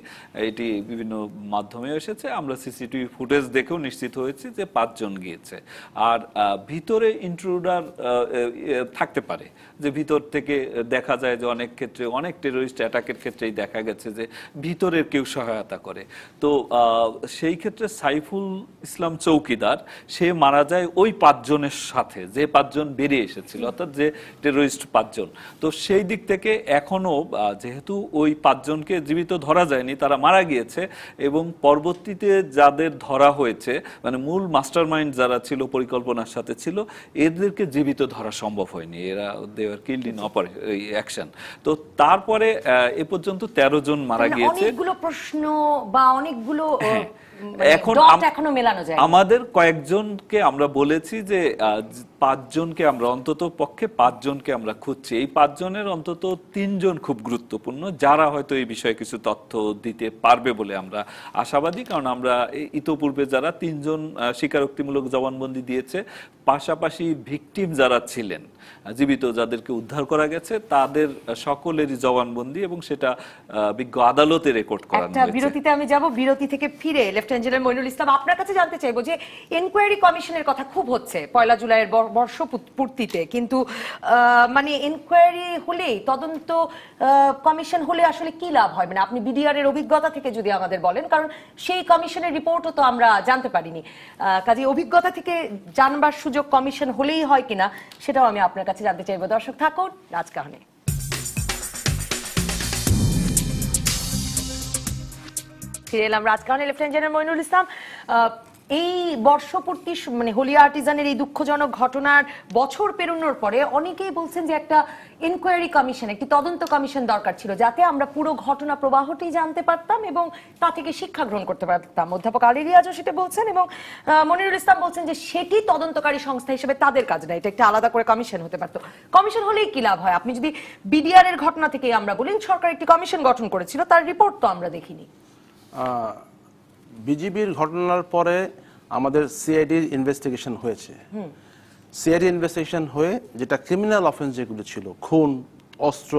এটি বিভিন্ন মাধ্যমে এসেছে, আমরা সিসিটিভি ফুটেজ দেখেও নিশ্চিত হয়েছি যে 5 জন গিয়েছে। আর ভিতরে ইন্ট্রুডার থাকতে পারে, যে ভিতর থেকে দেখা যায় যে অনেক ক্ষেত্রে অনেক টেরোরিস্ট অ্যাটাকের ক্ষেত্রেই দেখা গেছে যে ভিতরের কেউ সহায়তা করে। তো সেই ক্ষেত্রে সাইফুল ইসলাম চৌকিদার সে মারা যায় ওই 5 জনের সাথে, যে 5 জন বেরিয়ে এসেছিল, অর্থাৎ যে টেরোরিস্ট 5 জন। তো সেই দিক থেকে এখনো যেহেতু ওই 5 জনকে জীবিত ধরা যায়নি, তারা মারা গিয়েছে, এবং পরবর্তীতে যাদের ধরা হয়েছে মানে মূল মাস্টারমাইন্ড যারা ছিল, পরিকল্পনার সাথে ছিল, এদেরকে জীবিত ধরা সম্ভব হয়নি, এরা দে আর কিল্ড ইন অ্যাকশন। তো তারপরে এ পর্যন্ত 13 জন মারা গিয়েছে। অনেকগুলো প্রশ্ন বা অনেকগুলো এখন আমাদের কয়েকজনকে আমরা বলেছি যে 5 জনকে আমরা অন্তত পক্ষে 5 জনকে আমরা খুঁজছি, এই 5 জনের অন্তত 3 জন খুব গুরুত্বপূর্ণ, যারা হয়তো এই বিষয়ে কিছু তথ্য দিতে পারবে বলে আমরা আশাবাদী, কারণ আমরা ইতোপূর্বে যারা 3 জন স্বীকারোক্তিমূলক জবানবন্দি দিয়েছে, পাশাপাশি ভিকটিম যারা ছিলেন জীবিত, যাদেরকে উদ্ধার করা গেছে, তাদের সকলেরই জবানবন্দি, এবং সেটা বিজ্ঞ আদালতে রেকর্ড করা হয়েছে। বিরতিতে আমি যাব, বিরতি থেকে ফিরে লেফটেন্যান্ট জেনারেল মইনুল ইসলাম আপনার কাছে জানতে চাইবো যে এনকোয়ারি কমিশনের কথা খুব হচ্ছে, 1 জুলাইয়ের বর্ষপূর্তিতে, কিন্তু মানে ইনকোয়ারি হলেই, তদন্ত কমিশন হলে আসলে কি লাভ হয়? মানে আপনি বিডিআর এর অভিজ্ঞতা থেকে যদি আমাদের বলেন, কারণ সেই কমিশনের রিপোর্টও তো আমরা জানতে পারিনি, কাজে অভিজ্ঞতা থেকে জানবার সুযোগ কমিশন হলেই হয় কিনা সেটাও আমি আপনার কাছে জানতে চাইবো। দর্শক থাকুন রাজকাহনে। ফিরে এলাম রাজকাহনে। লেফটেন্যান্ট জেনারেল মইনুল ইসলাম, এই বর্ষপূর্তি মানে হোলি আর্টিজানের এই দুঃখজনক ঘটনার বছর পেরোনোর পরে অনেকেই বলছেন যে একটা ইনকোয়ারি কমিশন, একটি তদন্ত কমিশন দরকার ছিল, যাতে আমরা পুরো ঘটনা প্রবাহটি জানতে পারতাম এবং তা থেকে শিক্ষা গ্রহণ করতে পারতাম। অধ্যাপক আলী রিয়াজও সেটা বলছেন এবং মনিরুল ইসলাম বলছেন যে সেটি তদন্তকারী সংস্থা হিসেবে তাদের কাজ না, এটা একটা আলাদা করে কমিশন হতে পারতো। কমিশন হলেই কি লাভ হয়? আপনি যদি বিডিআর এর ঘটনা থেকে আমরা বলি, সরকার একটি কমিশন গঠন করেছিল, তার রিপোর্ট তো আমরা দেখিনি। বিজিবির ঘটনার পরে আমাদের সিআইডির ইনভেস্টিগেশন হয়েছে। সিআইডি ইনভেস্টিগেশন হয়ে যেটা ক্রিমিনাল অফেন্স যেগুলো ছিল, খুন, অস্ত্র,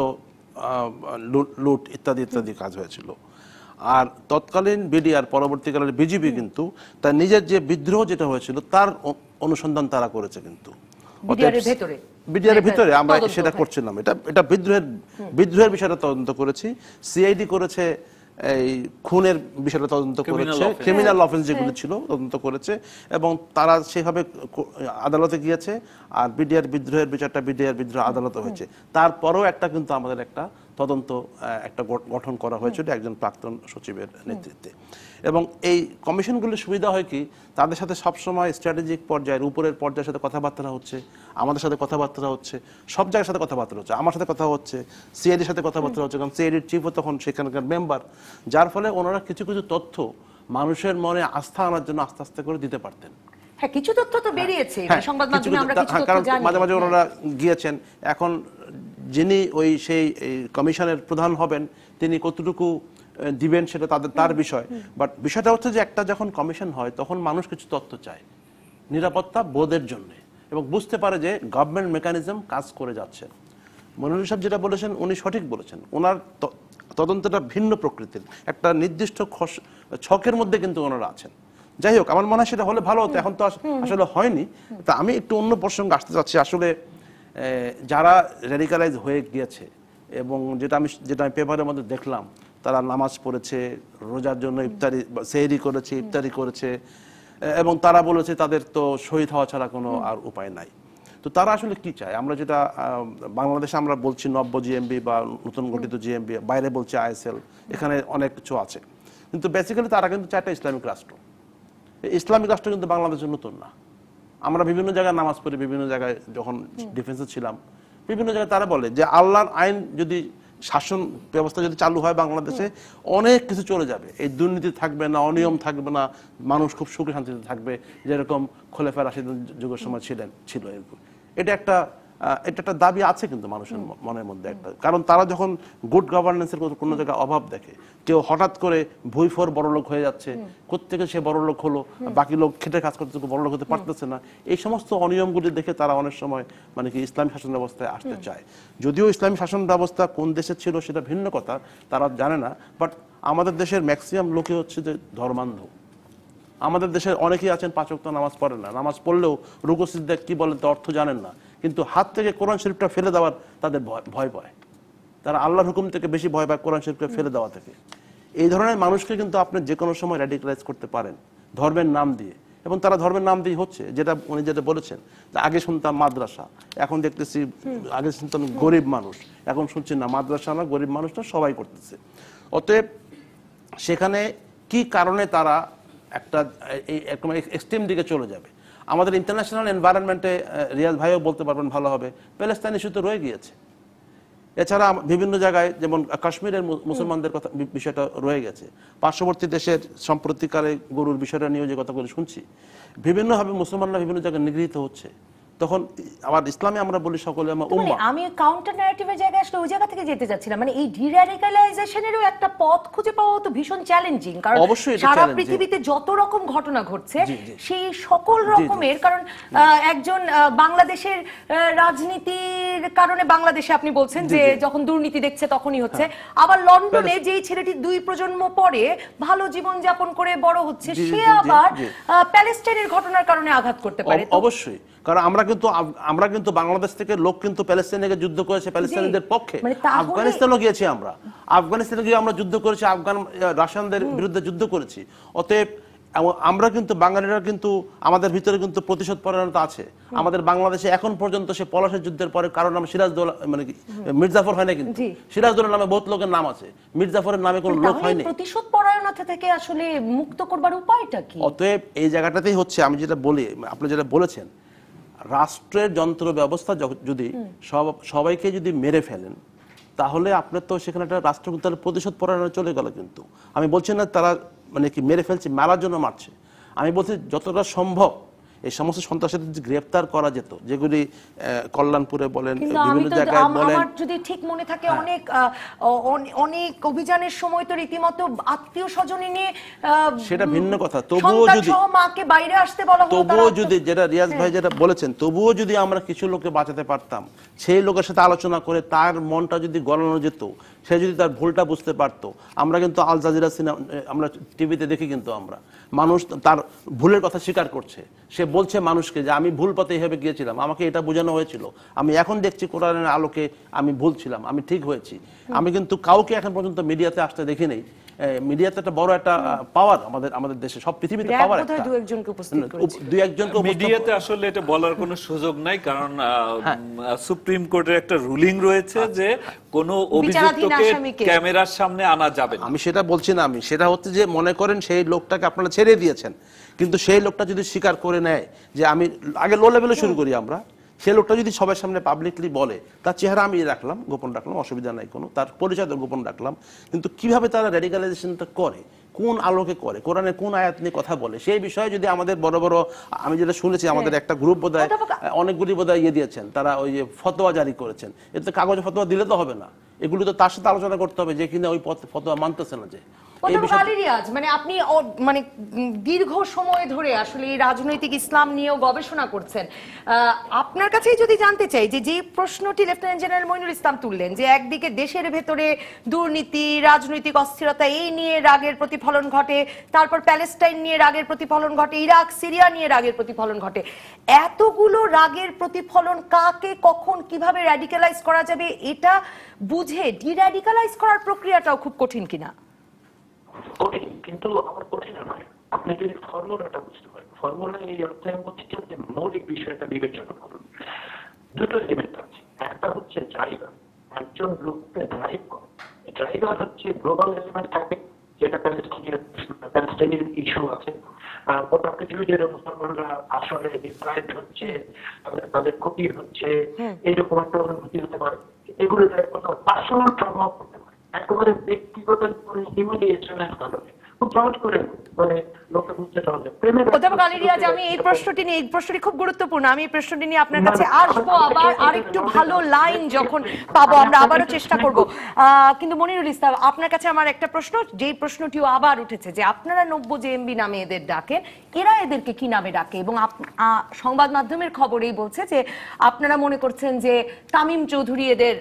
লুট ইত্যাদি ইত্যাদি কাজ হয়েছিল। আর তৎকালীন বিডিআর, পরবর্তীকালের বিজিবি কিন্তু তার নিজের যে বিদ্রোহ যেটা হয়েছিল তার অনুসন্ধান তারা করেছে। কিন্তু বিডিআর এর ভিতরে আমরা সেটা করছিলাম, এটা বিদ্রোহের বিষয়টা তদন্ত করেছি। সিআইডি করেছে এই খুনের বিষয়টা তদন্ত করেছে, ক্রিমিনাল অফেন্স যেগুলো ছিল তদন্ত করেছে, এবং তারা সেভাবে আদালতে গিয়েছে। আর বিডিআর বিদ্রোহের বিচারটা বিডিআর বিদ্রোহ আদালতে হয়েছে। তারপরেও একটা কিন্তু আমাদের একটা তদন্ত একটা গঠন করা হয়েছিল একজন প্রাক্তন সচিবের নেতৃত্বে। এবং এই কমিশনগুলির সুবিধা হয় কি, তাদের সাথে সবসময় স্ট্র্যাটেজিক পর্যায়ের উপরের পর্যায়ের সাথে কথাবার্তা হচ্ছে, আমাদের সাথে কথাবার্তা হচ্ছে, সব জায়গার সাথে কথাবার্তা হচ্ছে, আমার সাথে কথা হচ্ছে, সিআইডির সাথে কথাবার্তা হচ্ছে, কারণ সিআইডির চিফও তখন সেখানকার মেম্বার, যার ফলে ওনারা কিছু কিছু তথ্য মানুষের মনে আস্থা আনার জন্য আস্তে আস্তে করে দিতে পারতেন। হ্যাঁ, কিছু তথ্য তো বেরিয়েছে সংবাদ মাধ্যমে, আমরা কিছু তথ্য জানি, মাঝে মাঝে ওনারা গিয়েছেন। এখন যিনি ওই সেই কমিশনের প্রধান হবেন তিনি কতটুকু দিবেন সেটা তার বিষয়। বাট বিষয়টা হচ্ছে যে একটা যখন কমিশন হয় তখন মানুষ কিছু তথ্য চায় নিরাপত্তা বোধের জন্য, এবং বুঝতে পারে যে গভর্নমেন্ট মেকানিজম কাজ করে যাচ্ছে। মনিরুল সাহেব যেটা বলেছেন উনি সঠিক বলেছেন, ওনার তদন্তটা ভিন্ন প্রকৃতির, একটা নির্দিষ্ট ছকের মধ্যে কিন্তু ওনারা আছেন। যাই হোক, আমার মনে হয় সেটা হলে ভালো হতো, এখন তো আসলে হয়নি। তা আমি একটু অন্য প্রসঙ্গে আসতে চাচ্ছি। আসলে যারা রেডিকালাইজ হয়ে গিয়েছে এবং যেটা আমি পেপারের মধ্যে দেখলাম, তারা নামাজ পড়েছে, রোজার জন্য ইফতারি সেহরি করেছে, ইফতারি করেছে, এবং তারা বলেছে তাদের তো শহীদ হওয়া ছাড়া কোনো আর উপায় নাই। তো তারা আসলে কি চায়? আমরা যেটা বাংলাদেশে আমরা বলছি নব্য জিএমবি বা নতুন গঠিত জিএমবি, বাইরে বলছে আইএসএল, এখানে অনেক কিছু আছে, কিন্তু বেসিক্যালি তারা কিন্তু চায় একটা ইসলামিক রাষ্ট্র। ইসলামিক রাষ্ট্র কিন্তু বাংলাদেশের নতুন না। আমরা বিভিন্ন জায়গায় নামাজ পড়ি, বিভিন্ন জায়গায় যখন ডিফেন্সে ছিলাম, বিভিন্ন জায়গায় তারা বলে যে আল্লাহর আইন যদি, শাসন ব্যবস্থা যদি চালু হয় বাংলাদেশে, অনেক কিছু চলে যাবে। এই দুর্নীতি থাকবে না, অনিয়ম থাকবে না, মানুষ খুব সুখে শান্তিতে থাকবে, যেরকম খোলাফা রাশিদুল যুগের সময় ছিল। এরকম এটা একটা দাবি আছে কিন্তু মানুষের মনের মধ্যে একটা, কারণ তারা যখন গুড গভর্নেন্সের কোনো জায়গায় অভাব দেখে, কেউ হঠাৎ করে ভুইফোর বড়লোক হয়ে যাচ্ছে, কোত্থেকে সে বড়লোক হলো, বাকি লোক খেটে কাজ করতে বড়লোক হতে পারতেছে না, এই সমস্ত অনিয়মগুলি দেখে তারা অনেক সময় মানে কি ইসলামী শাসন ব্যবস্থায় আসতে চায়। যদিও ইসলামী শাসন ব্যবস্থা কোন দেশে ছিল সেটা ভিন্ন কথা, তারা জানে না। বাট আমাদের দেশের ম্যাক্সিমাম লোকে হচ্ছে যে ধর্মান্ধ। আমাদের দেশের অনেকেই আছেন 5 ওয়াক্ত নামাজ পড়েন না, নামাজ পড়লেও রুকু সিজদা কি বলেন তো অর্থ জানেন না, কিন্তু হাত থেকে কোরআন শরীফটা ফেলে দেওয়ার তাদের ভয় পায়। তারা আল্লাহর হুকুম থেকে বেশি ভয় পায় কোরআন শরীফকে ফেলে দেওয়া থেকে। এই ধরনের মানুষকে কিন্তু আপনি যে কোনো সময় র্যাডিকালাইজ করতে পারেন ধর্মের নাম দিয়ে, এবং তারা ধর্মের নাম দিয়ে হচ্ছে। উনি যেটা বলেছেন, আগে শুনতাম মাদ্রাসা, এখন দেখতেছি, আগে শুনতাম গরিব মানুষ, এখন শুনছি না মাদ্রাসা না, গরিব মানুষটা সবাই করতেছে। অতএব সেখানে কি কারণে তারা একটা এক্সট্রিম দিকে চলে যাবে? আমাদের ইন্টারন্যাশনাল এনভায়রনমেন্টে রিয়াজ ভাইও বলতে পারবেন ভালো হবে, প্যালেস্তাইন ইস্যু তো রয়ে গিয়েছে। এছাড়া বিভিন্ন জায়গায় যেমন কাশ্মীরের মুসলমানদের কথা বিষয়টা রয়ে গেছে। পার্শ্ববর্তী দেশের সম্প্রতিকালে গরুর বিষয়টা নিয়ে যে কথা বলে শুনছি, বিভিন্নভাবে মুসলমানরা বিভিন্ন জায়গায় নিগৃহীত হচ্ছে। তখন আবার ইসলামে আমরা বলি সকলে আমরা উম্মাহ। আমি কাউন্টার ন্যারেটিভের জায়গায় আসলে ওই জায়গা থেকে যেতে যাচ্ছিলাম, মানে এই ডিরাডিকালাইজেশনেরও একটা পথ খুঁজে পাওয়া তো ভীষণ চ্যালেঞ্জিং, কারণ সারা পৃথিবীতে যত রকম ঘটনা ঘটছে সেই সকল রকমের, কারণ একজন বাংলাদেশের রাজনীতির কারণে বাংলাদেশে আপনি বলছেন যে যখন দুর্নীতি দেখছে তখনই হচ্ছে, আবার লন্ডনে যেই ছেলেটি 2 প্রজন্ম পরে ভালো জীবন যাপন করে বড় হচ্ছে, সে আবার প্যালেস্টাইনের ঘটনার কারণে আঘাত করতে পারে। অবশ্যই, কারণ আমরা আমরা কিন্তু বাংলাদেশ থেকে লোক কিন্তু প্যালেস্টাইনে যুদ্ধ করেছে প্যালেস্টাইনিদের পক্ষে, মানে তাহলে- আফগানিস্তানও গিয়েছি আমরা, আফগানিস্তানে গিয়ে আমরা যুদ্ধ করেছি, রাশিয়ানদের বিরুদ্ধে যুদ্ধ করেছি। অতএব আমরা কিন্তু বাঙালিরা কিন্তু আমাদের ভিতরে কিন্তু প্রতিশোধ পরায়ণতা আছে। আমাদের বাংলাদেশে এখন পর্যন্ত সে পলাশের যুদ্ধের পরে কারোর নাম সিরাজদৌল্লা মানে মির্জাফর হয় না, কিন্তু সিরাজদৌল্লার নামে বহুত লোকের নাম আছে, মির্জাফরের নামে কোনো লোক হয়নি। প্রতিশোধ পরায়ণতা থেকে আসলে মুক্ত করবার উপায়টা কি? অতএব এই জায়গাটাতেই হচ্ছে আমি যেটা বলি, আপনি যেটা বলেছেন, রাষ্ট্রের যন্ত্র ব্যবস্থা যদি সবাইকে যদি মেরে ফেলেন তাহলে আপনার তো সেখানে একটা রাষ্ট্র তাহলে প্রতিশোধ পরায়ণ চলে গেল। কিন্তু আমি বলছি না তারা মানে কি মেরে ফেলছে, মারার জন্য মারছে। আমি বলছি যতটা সম্ভব এই সমস্ত সন্ত্রাসীদের গ্রেফতার করা যেত, যেগুলি কল্যাণপুরে বলেন, বিভিন্ন জায়গায় বলেন। আমার যদি ঠিক মনে থাকে অনেক অভিযানের সময় তো রীতিমতো আত্মীয় স্বজনী নিয়ে সেটা ভিন্ন কথা। তবুও যদি মাকে বাইরে আসতে বলা হলো, তবুও যদি যেটা রিয়াজ ভাই যেটা বলেছেন, তবুও যদি আমরা কিছু লোককে বাঁচাতে পারতাম, সেই লোকের সাথে আলোচনা করে তার মনটা যদি গলানো যেত, সে যদি তার ভুলটা বুঝতে পারতো। আমরা কিন্তু আল জাজিরা সিনেমা আমরা টিভিতে দেখি, কিন্তু আমরা মানুষ তার ভুলের কথা স্বীকার করছে, সে বলছে মানুষকে যে আমি ভুল পথে এইভাবে গিয়েছিলাম, আমাকে এটা বোঝানো হয়েছিল, আমি এখন দেখছি কোরআনের আলোকে আমি ভুল ছিলাম, আমি ঠিক হয়েছি। আমি কিন্তু কাউকে এখন পর্যন্ত মিডিয়াতে আসতে দেখি নেই। মিডিয়াতে একটা বড় একটা পাওয়ার আমাদের দেশে, সব পৃথিবীতে পাওয়ার একটা, দুই একজনকে মিডিয়াতে আসলে এটা বলার কোনো সুযোগ নাই, কারণ সুপ্রিম কোর্টের একটা রুলিং রয়েছে যে কোনো অভিযুক্তকে ক্যামেরার সামনে আনা যাবে না। আমি সেটা বলছি না, আমি সেটা হচ্ছে যে মনে করেন সেই লোকটাকে আপনারা ছেড়ে দিয়েছেন, কিন্তু সেই লোকটা যদি স্বীকার করে নেয় যে আমি আগে লো লেভেলে শুরু করি আমরা, সে লোকটা যদি সবার সামনে পাবলিকলি বলে, তার চেহারা আমি রাখলাম, গোপন রাখলাম, অসুবিধা নাই কোনো, তার পরিচয় গোপন রাখলাম, কিন্তু কিভাবে তারা রেডিকালাইজেশনটা করে, কোন আলোকে করে, কোরআনের কোন আয়াত নিয়ে কথা বলে, সেই বিষয়ে যদি আমাদের বড় বড়, আমি যেটা শুনেছি আমাদের একটা গ্রুপ বোধহয় অনেকগুলি বোধহয় দিয়েছেন, তারা ওই যে ফতোয়া জারি করেছেন। এতে কাগজে ফতোয়া দিলে তো হবে না, এগুলো তো তার সাথে আলোচনা করতে হবে যে কিনা ওই ফতোয়া মানতেছে না। যে মানে আপনি মানে দীর্ঘ সময় ধরে আসলে রাজনৈতিক ইসলাম নিয়েও গবেষণা করছেন, আপনার কাছেই যদি জানতে চাই যে প্রশ্নটি লেফটেন্যান্ট জেনারেল মইনুল ইসলাম তুললেন, যে একদিকে দেশের ভেতরে দুর্নীতি, রাজনৈতিক অস্থিরতা, এই নিয়ে রাগের প্রতিফলন ঘটে, তারপর প্যালেস্টাইন নিয়ে রাগের প্রতিফলন ঘটে, ইরাক সিরিয়া নিয়ে রাগের প্রতিফলন ঘটে, এতগুলো রাগের প্রতিফলন কাকে কখন কিভাবে র্যাডিকালাইজ করা যাবে এটা বুঝে ডির্যাডিকালাইজ করার প্রক্রিয়াটাও খুব কঠিন কিনা? কঠিন, কিন্তু আমার কঠিন নয়। আপনি যদি ফর্মুলাটা বুঝতে পারেন, ফর্মুলা এই অর্থে আমি বলছি যে মৌলিক বিষয়টা বিবেচনা করুন। দুটো এলিমেন্ট আছে, একটা হচ্ছে ড্রাইভার, একজন লোককে ড্রাইভ করে। ড্রাইভার হচ্ছে গ্লোবাল এলিমেন্ট থাকে, যেটা প্যালেস্টাইনের ইস্যু আছে, গোটা পৃথিবীর মুসলমানরা আসলে ডিপ্রাইভড হচ্ছে, তাদের ক্ষতি হচ্ছে, এইরকম একটা অনুভূতি হতে পারে। এগুলো কোনো পার্সোনাল প্রভাব হতে পারে, একেবারে ব্যক্তিগত হিউম্যানিটেশনের কারণে খুব সহজ করে মানে লোকে বুঝতে সহজে। অধ্যাপক আলী রিয়াজ, আমি এই প্রশ্নটি খুব গুরুত্বপূর্ণ, আমি এই প্রশ্নটি নিয়ে আপনার কাছে আসবো, আবার আরেকটু ভালো লাইন যখন পাবো আমরা আবারও চেষ্টা করব। কিন্তু মনিরুল ইসলাম, আপনার কাছে আমার একটা প্রশ্ন, যেই প্রশ্নটিও আবার উঠেছে, যে আপনারা 90 জেএমবি নামে এদের ডাকেন, এরা এদেরকে কি নামে ডাকে? এবং সংবাদ মাধ্যমের খবরেই বলছে যে আপনারা মনে করছেন যে তামিম চৌধুরী এদের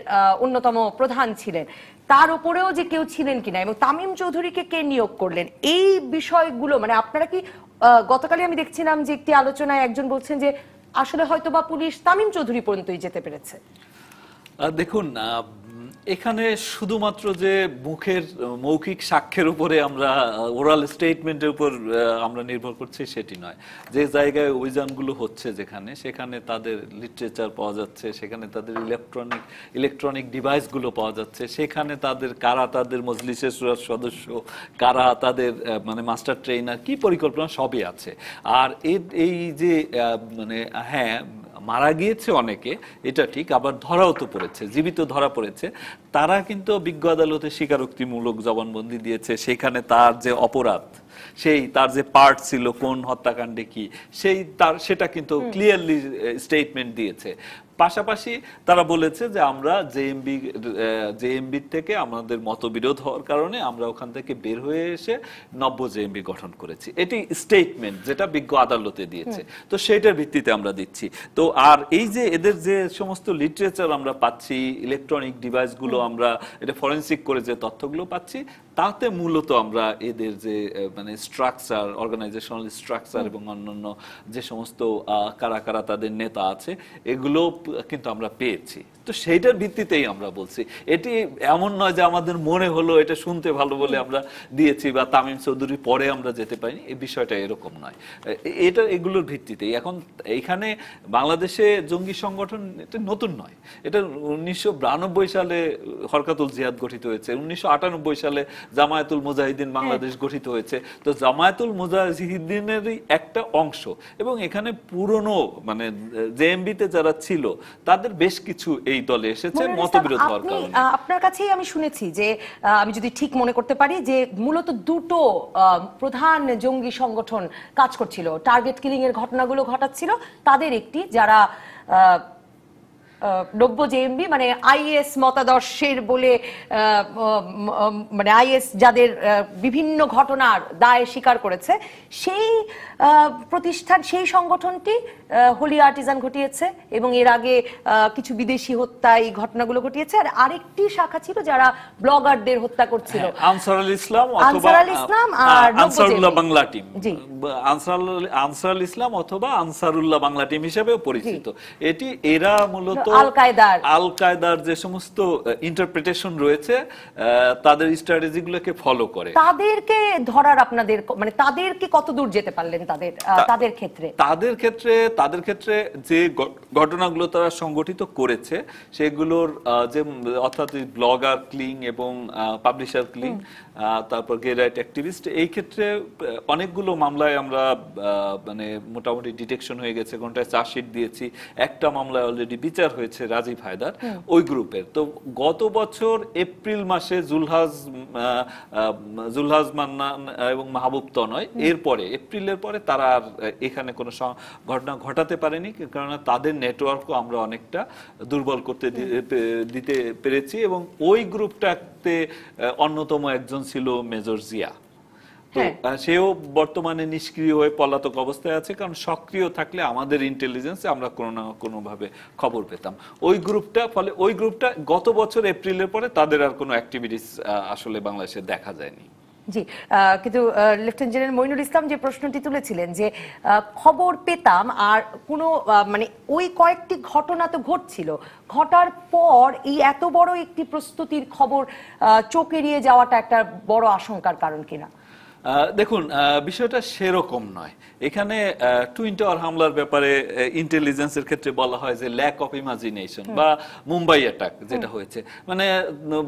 অন্যতম প্রধান ছিলেন, তার উপরেও যে কেউ ছিলেন কিনা, এবং তামিম চৌধুরীকে কে নিয়োগ করলেন, এই বিষয়গুলো মানে আপনারা কি, গতকালই আমি দেখছিলাম যে একটি আলোচনায় একজন বলছেন যে আসলে হয়তোবা পুলিশ তামিম চৌধুরী পর্যন্তই যেতে পেরেছে। দেখুন, এখানে শুধুমাত্র যে মৌখিক সাক্ষ্যের উপরে আমরা, ওরাল স্টেটমেন্টের উপর আমরা নির্ভর করছি সেটি নয়। যে জায়গায় অভিযানগুলো হচ্ছে, সেখানে তাদের লিটারেচার পাওয়া যাচ্ছে, সেখানে তাদের ইলেকট্রনিক ডিভাইসগুলো পাওয়া যাচ্ছে, সেখানে কারা তাদের মজলিসের সদস্য, কারা তাদের মানে মাস্টার ট্রেনার, কি পরিকল্পনা সবই আছে। আর এই যে মানে হ্যাঁ মারা গিয়েছে অনেকে, এটা ঠিক, আবার ধরাও তো পড়েছে, জীবিত ধরা পড়েছে। তারা কিন্তু বিজ্ঞ আদালতে স্বীকারোক্তিমূলক জবানবন্দি দিয়েছে, সেখানে তার যে অপরাধ, তার যে পার্ট ছিল কোন হত্যাকাণ্ডে কি, সেটা কিন্তু ক্লিয়ারলি স্টেটমেন্ট দিয়েছে। পাশাপাশি তারা বলেছে যে আমরা জেএমবি থেকে আমাদের মতবিরোধ হওয়ার কারণে আমরা ওখান থেকে বের হয়ে এসে 90 জেএমবি গঠন করেছি। এটি স্টেটমেন্ট যেটা বিজ্ঞ আদালতে দিয়েছে, তো সেটার ভিত্তিতে আমরা দিচ্ছি। তো আর এই যে এদের যে সমস্ত লিটারেচার আমরা পাচ্ছি, ইলেকট্রনিক ডিভাইসগুলো আমরা এটা ফরেনসিক করে যে তথ্যগুলো পাচ্ছি, তাতে মূলত আমরা এদের যে মানে স্ট্রাকচার, অর্গানাইজেশনাল স্ট্রাকচার এবং অন্যান্য যে সমস্ত কারা কারা তাদের নেতা আছে এগুলো কিন্তু আমরা পেয়েছি। তো সেইটার ভিত্তিতেই আমরা বলছি, এটি এমন নয় যে আমাদের মনে হলো এটা শুনতে ভালো বলে আমরা দিয়েছি বা তামিম চৌধুরী পরে আমরা যেতে পারিনি, এই বিষয়টা এরকম নয়। এটা এগুলোর ভিত্তিতেই। এখন এইখানে বাংলাদেশে জঙ্গি সংগঠন এটা নতুন নয়, এটা 1992 সালে হরকাতুল জিহাদ গঠিত হয়েছে, 1998 সালে জামায়াতুল মুজাহিদিন বাংলাদেশ গঠিত হয়েছে। তো জামায়াতুল মুজাহিদিনেরই একটা অংশ, এবং এখানে পুরনো মানে জেএমবিতে যারা ছিল তাদের বেশ কিছু এই দলে এসেছে মতবিরোধ হওয়ার কারণে। আপনার কাছেই আমি শুনেছি যে আমি যদি ঠিক মনে করতে পারি যে মূলত দুটো প্রধান জঙ্গি সংগঠন কাজ করছিল, টার্গেট কিলিং এর ঘটনাগুলো ঘটাচ্ছিল তাদের একটি, যারা নব্য জেএমবি মানে আইএস মতাদর্শের বলে মানে আইএস যাদের বিভিন্ন ঘটনার দায় স্বীকার করেছে, সেই প্রতিষ্ঠান সেই সংগঠনটি হোলি আর্টিজান ঘটিয়েছে এবং এর আগে কিছু বিদেশি হত্যা এই ঘটনাগুলো ঘটিয়েছে। আর আরেকটি শাখা ছিল যারা ব্লগারদের হত্যা করছিল, আনসারুল ইসলাম আর আনসারুল্লাহ বাংলা টিম, আনসারুল ইসলাম অথবা আনসারুল্লাহ বাংলা টিম হিসেবেও পরিচিত। এটি এরা মূলত আল কায়দার যে সমস্ত ইন্টারপ্রিটেশন রয়েছে তাদের স্ট্র্যাটেজিগুলোকে ফলো করে। তাদেরকে ধরার আপনাদের মানে তাদেরকে কত দূর যেতে পারলেন তাদের ক্ষেত্রে যে ঘটনাগুলো তারা সংগঠিত করেছে সেগুলোর যে অর্থাৎ ব্লগার ক্লিং এবং পাবলিশার ক্লিং, তারপর গে রাইট অ্যাক্টিভিস্ট, এই ক্ষেত্রে অনেকগুলো মামলায় আমরা মানে মোটামুটি ডিটেকশন হয়ে গেছে, কোনটায় চার্জশিট দিয়েছি, একটা মামলায় অলরেডি বিচার হয়েছে রাজীব হায়দার ওই গ্রুপের। তো গত বছর এপ্রিল মাসে জুলহাজ মান্নান এবং মাহবুব তনয় এরপরে এপ্রিলের পরে তারা আর এখানে কোনো ঘটনা ঘটাতে পারেনি, কারণ তাদের নেটওয়ার্কও আমরা অনেকটা দুর্বল করতে দিতে পেরেছি। এবং ওই গ্রুপটাতে অন্যতম একজন ছিল মেজর জিয়া। তো সেও বর্তমানে নিষ্ক্রিয় হয়ে পলাতক অবস্থায় আছে, কারণ সক্রিয় থাকলে আমাদের ইন্টেলিজেন্সে আমরা কোনো না কোনো ভাবে খবর পেতাম ওই গ্রুপটা। ফলে ওই গ্রুপটা গত বছর এপ্রিলের পরে তাদের আর কোনো অ্যাক্টিভিটিস আসলে বাংলাদেশে দেখা যায়নি। জি, কিন্তু লেফটেন্যান্ট জেনারেল মইনুল ইসলাম যে প্রশ্নটি তুলেছিলেন যে খবর পেতাম আর কোনো মানে ওই কয়েকটি ঘটনা তো ঘটছিল, ঘটার পর এই এত বড় একটি প্রস্তুতির খবর চোখ এড়িয়ে যাওয়াটা একটা বড় আশঙ্কার কারণ কিনা? দেখুন, বিষয়টা সেরকম নয়। এখানে টুইন টাওয়ার হামলার ব্যাপারে ইন্টেলিজেন্সের ক্ষেত্রে বলা হয় যে ল্যাক অফ ইমাজিনেশন, বা মুম্বাই অ্যাটাক যেটা হয়েছে, মানে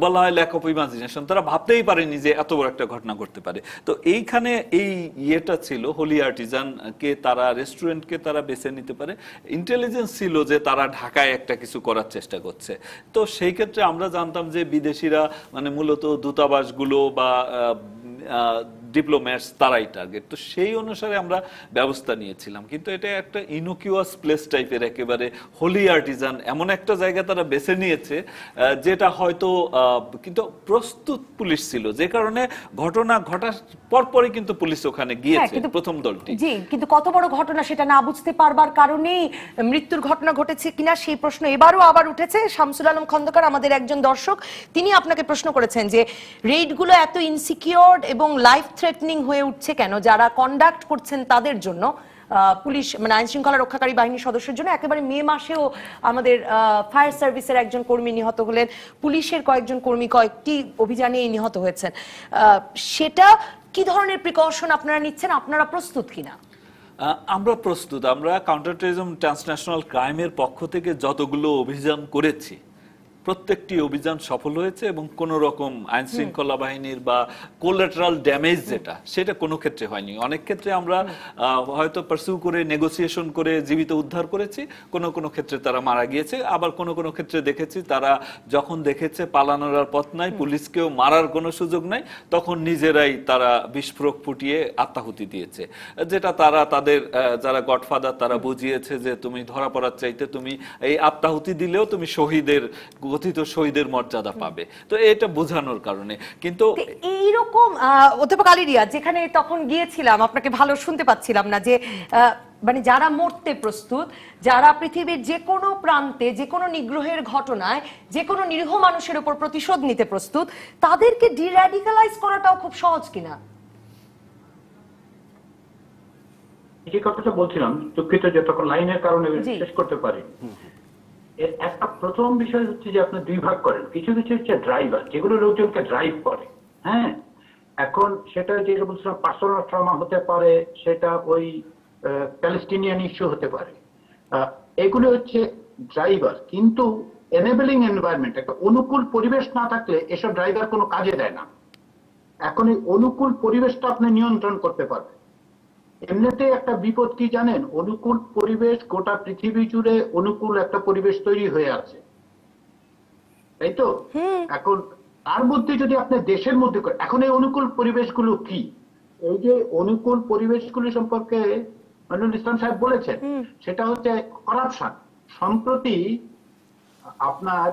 বলা হয় ল্যাক অফ ইমাজিনেশন, তারা ভাবতেই পারেনি যে এত বড় একটা ঘটনা ঘটতে পারে। তো এইখানে এই ইয়েটা ছিল হোলি আর্টিজানকে তারা রেস্টুরেন্টকে তারা বেছে নিতে পারে, ইন্টেলিজেন্স ছিল যে তারা ঢাকায় একটা কিছু করার চেষ্টা করছে। তো সেই ক্ষেত্রে আমরা জানতাম যে বিদেশিরা মানে মূলত দূতাবাসগুলো বা ডিপ্লোম্যাটস তারাই টার্গেট। তো সেই অনুসারে আমরা ব্যবস্থা নিয়েছিলাম, কিন্তু এটা একটা ইনোকিউয়াস প্লেস টাইপের, একেবারে হোলি আর্টিজান এমন একটা জায়গা তারা বেছে নিয়েছে যেটা হয়তো কিন্তু প্রস্তুত পুলিশ ছিল, যে কারণে ঘটনা ঘটার পরপরই কিন্তু পুলিশ ওখানে গিয়েছে প্রথম দলটি। জি, কিন্তু কত বড় ঘটনা সেটা না বুঝতে পারবার কারণেই মৃত্যুর ঘটনা ঘটেছে কিনা সেই প্রশ্ন এবারও আবার উঠেছে। শামসুল আলম খন্দকার আমাদের একজন দর্শক, তিনি আপনাকে প্রশ্ন করেছেন যে রেইডগুলো এত ইনসিকিউরড এবং লাইফ থ্রেটনিং হয়ে উঠছে কেন, যারা কন্ডাক্ট করছেন তাদের জন্য, পুলিশ মানে আইন শৃঙ্খলা রক্ষাকারী বাহিনীর সদস্যের জন্য। একেবারে মে মাসেও আমাদের ফায়ার সার্ভিসের একজন কর্মী নিহত হলেন, পুলিশের কয়েকজন কর্মী কয়েকটি অভিযানে নিহত হয়েছেন। সেটা কি ধরনের প্রিকশন আপনারা নিচ্ছেন, আপনারা প্রস্তুত কিনা? আমরা প্রস্তুত। আমরা কাউন্টার টেররিজম ট্রান্সন্যাশনাল ক্রাইমের পক্ষ থেকে যতগুলো অভিযান করেছি প্রত্যেকটি অভিযান সফল হয়েছে, এবং কোন রকম আইন শৃঙ্খলা বাহিনীর বা কোলাটারাল ড্যামেজ যেটা সেটা কোনো ক্ষেত্রে হয়নি। অনেক ক্ষেত্রে আমরা হয়তো পারসিউ করে নেগোসিয়েশন করে জীবিত উদ্ধার করেছি, কোনো কোনো ক্ষেত্রে তারা মারা গিয়েছে, আবার কোনো কোনো ক্ষেত্রে দেখেছি তারা যখন দেখেছে পালানোর আর পথ নাই, পুলিশকেও মারার কোনো সুযোগ নাই, তখন নিজেরাই তারা বিস্ফোরক ফুটিয়ে আত্মাহুতি দিয়েছে, যেটা তারা তাদের যারা গডফাদার তারা বুঝিয়েছে যে তুমি ধরা পড়ার চাইতে তুমি এই আত্মাহুতি দিলেও তুমি শহীদের কথিত শহীদের মর্যাদা পাবে। তো এটা বোঝানোর কারণে। কিন্তু এইরকম অধ্যাপক আলী রিয়াজ, যেখানে তখন গিয়েছিলাম আপনাকে ভালো শুনতে পাচ্ছিলাম না, যে মানে যারা মরতে প্রস্তুত, যারা পৃথিবীর যে কোনো প্রান্তে যে কোনো নিগ্রহের ঘটনায় যে কোনো নিরীহ মানুষের উপর প্রতিশোধ নিতে প্রস্তুত, তাদেরকে ডিরাডিকালাইজ করাটাও খুব সহজ কিনা? যে কথাটা বলছিলাম, দুঃখিত যতক্ষণ লাইনের কারণে শেষ করতে পারি। একটা প্রথম বিষয় হচ্ছে যে আপনি দুই ভাগ করেন, কিছু কিছু হচ্ছে ড্রাইভার, যেগুলো লোকজনকে ড্রাইভ করে। হ্যাঁ, এখন সেটা যেটা বলছিলাম পার্সোনাল ট্রমা হতে পারে, সেটা ওই প্যালেস্টিনিয়ান ইস্যু হতে পারে, এগুলো হচ্ছে ড্রাইভার। কিন্তু এনেবলিং এনভায়রনমেন্ট, একটা অনুকূল পরিবেশ না থাকলে এসব ড্রাইভার কোনো কাজে দেয় না। এখন এই অনুকূল পরিবেশটা আপনি নিয়ন্ত্রণ করতে পারবেন। এমনিতে একটা বিপদ কি জানেন, অনুকূল পরিবেশ গোটা পৃথিবী জুড়ে অনুকূল একটা পরিবেশ তৈরি হয়ে আছে, তাই তো? এখন তার মধ্যে যদি আপনি দেশের মধ্যে করেন, এখন এই অনুকূল পরিবেশগুলো কি? এই যে অনুকূল পরিবেশগুলি সম্পর্কে মনিরুল ইসলাম সাহেব বলেছেন, সেটা হচ্ছে করাপশন। সম্প্রতি আপনার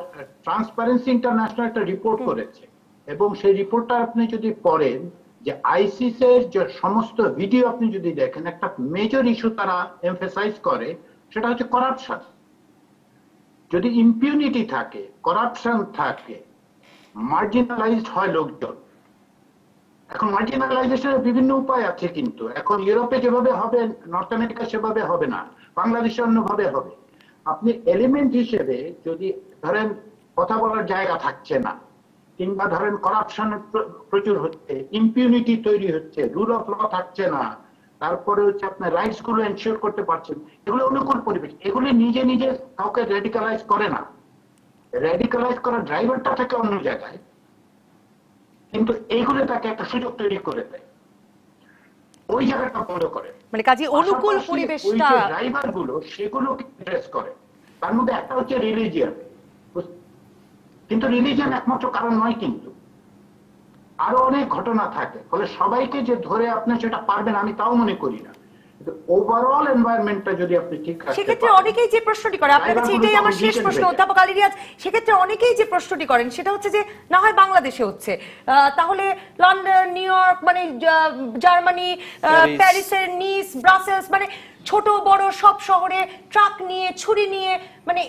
ট্রান্সপারেন্সি ইন্টারন্যাশনাল একটা রিপোর্ট করেছে, এবং সেই রিপোর্টটা আপনি যদি পড়েন, যে আইসিসের যে সমস্ত ভিডিও আপনি যদি দেখেন, একটা মেজর ইস্যু তারা এমফেসাইজ করে, সেটা হচ্ছে করাপশন। যদি ইম্পিউনিটি থাকে, করাপশন থাকে, মার্জিনালাইজড হয় লোকজন। এখন মার্জিনালাইজেশনের বিভিন্ন উপায় আছে, কিন্তু এখন ইউরোপে যেভাবে হবে, নর্থ আমেরিকা সেভাবে হবে না, বাংলাদেশে অন্যভাবে হবে। আপনি এলিমেন্ট হিসেবে যদি ধরেন কথা বলার জায়গা থাকছে না, কিংবা ধরেন করাপশন প্রচুর হচ্ছে, ইম্পিউনিটি তৈরি হচ্ছে, রুল অফ ল থাকছে না, তারপরে হচ্ছে আপনার রাইটস গুলো এনশিওর করতে পারছেন, এগুলো অনুকূল পরিবেশ। এগুলি নিজে নিজে কাউকে রেডিকালাইজ করে না, রেডিকালাইজ করার ড্রাইভারটা থাকে অন্য জায়গায়, কিন্তু এইগুলো তাকে একটা সুযোগ তৈরি করে দেয়, ওই জায়গাটা বন্ধ করে। মানে কাজে অনুকূল পরিবেশটা ড্রাইভার গুলো সেগুলো অ্যাড্রেস করে। তার মধ্যে একটা হচ্ছে রিলিজিয়ান, কিন্তু রিলিজিয়ান একমাত্র কারণ নয়, কিন্তু আরো অনেক ঘটনা থাকে। ফলে সবাইকে যে ধরে আপনি সেটা পারবেন আমি তাও মনে করি না। ওভারঅল এনভায়রনমেন্টটা যদি আপনি ঠিক রাখতে পারেন। সেক্ষেত্রে অনেকেই যে প্রশ্নটি করে, আপনার কাছে এটাই আমার শেষ প্রশ্ন অধ্যাপক আলী রিয়াজ, সেক্ষেত্রে অনেকেই যে প্রশ্নটি করেন সেটা হচ্ছে যে না হয় বাংলাদেশে হচ্ছে, তাহলে লন্ডন, নিউ ইয়র্ক, মানে জার্মানি, প্যারিসের নিস, ব্রাসেলস, মানে ছোট বড় সব শহরে ট্রাক নিয়ে ছুরি নিয়ে, মানে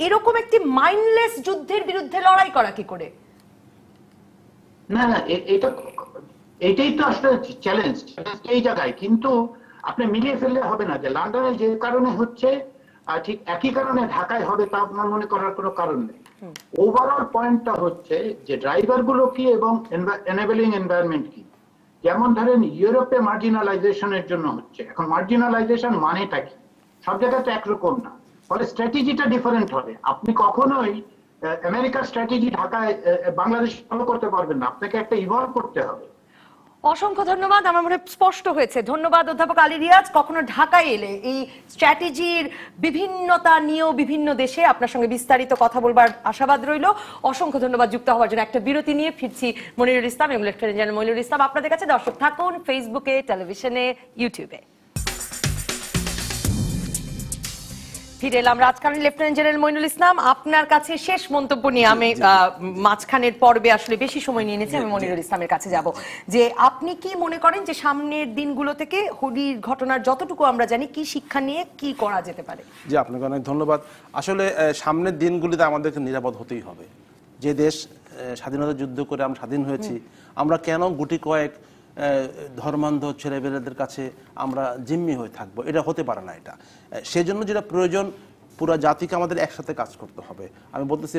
এরকম একটি মাইন্ডলেস যুদ্ধের বিরুদ্ধে লড়াই করা কি করে? না না, এটাই তো আসলে চ্যালেঞ্জ এই জায়গায়। কিন্তু আপনি মিলিয়ে ফেললে হবে না যে লন্ডনে যে কারণে হচ্ছে আর ঠিক একই কারণে ঢাকায় হবে, তা আপনার মনে করার কোনো কারণ নেই। ওভারঅল পয়েন্টটা হচ্ছে যে ড্রাইভার গুলো কি এবং এনেবলিং এনভায়রনমেন্ট কি। যেমন ধরেন ইউরোপে মার্জিনালাইজেশনের জন্য হচ্ছে, এখন মার্জিনালাইজেশন মানেটা কি? সব জায়গায় তো একরকম না, ফলে স্ট্র্যাটেজিটা ডিফারেন্ট হবে। আপনি কখনোই আমেরিকার স্ট্র্যাটেজি ঢাকায় বাংলাদেশ ফলো করতে পারবেন না, আপনাকে একটা ইভলভ করতে হবে। অসংখ্য ধন্যবাদ, আমার মনে স্পষ্ট হয়েছে। ধন্যবাদ অধ্যাপক আলী রিয়াজ। কখনো ঢাকায় এলে এই স্ট্র্যাটেজির বিভিন্নতা নিয়েও বিভিন্ন দেশে আপনার সঙ্গে বিস্তারিত কথা বলবার আশাবাদ রইল। অসংখ্য ধন্যবাদ যুক্ত হওয়ার জন্য। একটা বিরতি নিয়ে ফিরছি মনিরুল ইসলাম এবং লেফটেন্যান্ট জেনারেল মনিরুল ইসলাম আপনাদের কাছে। দর্শক থাকুন ফেসবুকে, টেলিভিশনে, ইউটিউবে। ফিরে এলাম রাজকারণী। লেফটেন্যান্ট জেনারেল মইনুল ইসলাম, আপনার কাছে শেষ মন্তব্য নিয়ে আমি মাঝখানের পর্বে আসলে বেশি সময় নিয়ে নিয়েছি, আমি মনিরুল ইসলামের কাছে যাব, যে আপনি কি মনে করেন যে সামনের দিনগুলো থেকে হোলির ঘটনার যতটুকু আমরা জানি কি শিক্ষা নিয়ে কি করা যেতে পারে? জি, আপনাকে অনেক ধন্যবাদ। আসলে সামনের দিনগুলিতে আমাদেরকে নিরাপদ হতেই হবে। যে দেশ স্বাধীনতা যুদ্ধ করে আমরা স্বাধীন হয়েছি, আমরা কেন গুটি কয়েক ধর্মান্ধ ছেলেবেলেদের কাছে আমরা জিম্মি হয়ে থাকবো? এটা হতে পারে না। এটা সেজন্য যেটা প্রয়োজন, পুরো জাতিকে আমাদের একসাথে কাজ করতে হবে। আমি বলতেছি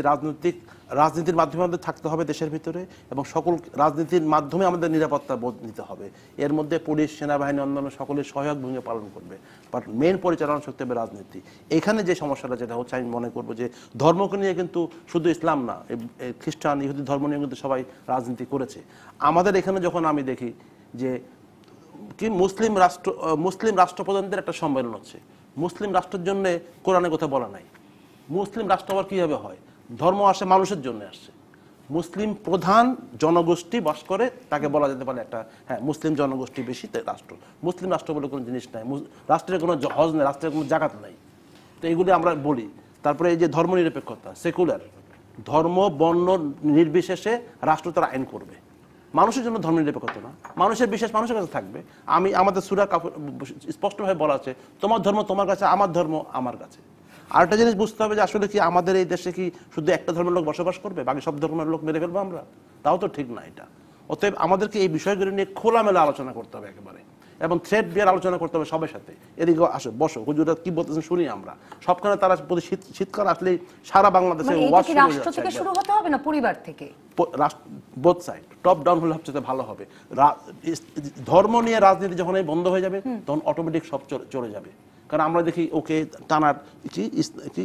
রাজনীতির মাধ্যমে আমাদের থাকতে হবে দেশের ভিতরে, এবং সকল রাজনীতির মাধ্যমে আমাদের নিরাপত্তা বোধ নিতে হবে। এর মধ্যে পুলিশ, সেনাবাহিনী, অন্যান্য সকলের সহায়ক ভূমিকা পালন করবে, বাট মেন পরিচালনা শক্তি হবে রাজনীতি। এখানে যে সমস্যাটা যেটা হচ্ছে, আমি মনে করবো যে ধর্মকে নিয়ে কিন্তু শুধু ইসলাম না, খ্রিস্টান, ইহুদি ধর্ম নিয়ে কিন্তু সবাই রাজনীতি করেছে। আমাদের এখানে যখন আমি দেখি যে কি মুসলিম রাষ্ট্রপ্রধানদের একটা সম্মেলন হচ্ছে, মুসলিম রাষ্ট্রের জন্য কোরআনে কথা বলা নাই। মুসলিম রাষ্ট্র আবার কিভাবে হয়? ধর্ম আসে মানুষের জন্য আসছে। মুসলিম প্রধান জনগোষ্ঠী বাস করে, তাকে বলা যেতে পারে একটা মুসলিম জনগোষ্ঠী বেশি রাষ্ট্র। মুসলিম রাষ্ট্র বলে কোনো জিনিস নাই, রাষ্ট্রের কোনো হজ নেই, রাষ্ট্রের কোনো জাকাত নাই। তো এইগুলি আমরা বলি। তারপরে এই যে ধর্মনিরপেক্ষতা, সেকুলার, ধর্ম বর্ণ নির্বিশেষে রাষ্ট্র তারা আইন করবে, মানুষের জন্য ধর্ম নিরপেক্ষতা না, মানুষের বিশ্বাস মানুষের কাছে থাকবে। আমাদের সূরা কাফির স্পষ্টভাবে বলা আছে, তোমার ধর্ম তোমার কাছে, আমার ধর্ম আমার কাছে। আরেকটা জিনিস বুঝতে হবে যে আসলে কি আমাদের এই দেশে কি শুধু একটা ধর্মের লোক বসবাস করবে, বাকি সব ধর্মের লোক মেরে ফেলবো আমরা? তাও তো ঠিক না এটা। অতএব আমাদেরকে এই বিষয়গুলো নিয়ে খোলামেলা আলোচনা করতে হবে একেবারে, এবং থ্রেড দিয়ে আলোচনা করতে হবে সবার সাথে। এদিকে আসো, বসো, হুজুরা কি বলতেছেন শুনি আমরা। সবখানে তারা প্রতি শীতকাল আসলেই সারা বাংলাদেশে রাষ্ট্র থেকে শুরু হতে হবে না পরিবার থেকে? বোথ সাইড, টপ ডাউন হলে সবচেয়ে ভালো হবে। ধর্ম নিয়ে রাজনীতি যখন বন্ধ হয়ে যাবে তখন অটোমেটিক সব চলে যাবে। কারণ আমরা দেখি ওকে টানার কি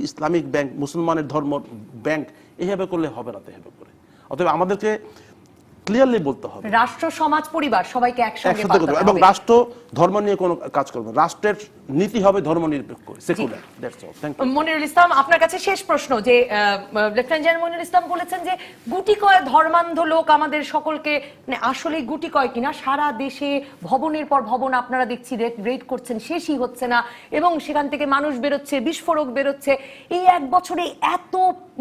ইসলামিক ব্যাংক, মুসলমানের ধর্ম ব্যাংক, এইভাবে করলে হবে না। এভাবে করে অতএব আমাদেরকে ক্লিয়ারলি বলতে হবে রাষ্ট্র, সমাজ, পরিবার সবাইকে একসাথে করতে হবে, এবং রাষ্ট্র ধর্ম নিয়ে কোনো কাজ করবে। রাষ্ট্রের নীতি হবে ধর্ম নিরপেক্ষ, secular. That's all. Thank you. Monirul Islam, আপনার কাছে শেষ প্রশ্ন, যে লেফটেন্যান্ট জেনারেল মনিরুল ইসলাম বলেছেন যে গুটি কয় ধর্মান্ধ লোক আমাদের সকলকে, মানে আসলে গুটি কয় কিনা, সারা দেশে ভবনের পর ভবন আপনারা দেখছি রেড করছেন, শেষই হচ্ছে না, এবং সেখান থেকে মানুষ বেরোচ্ছে, বিস্ফোরক বেরোচ্ছে। এই এক বছরে এত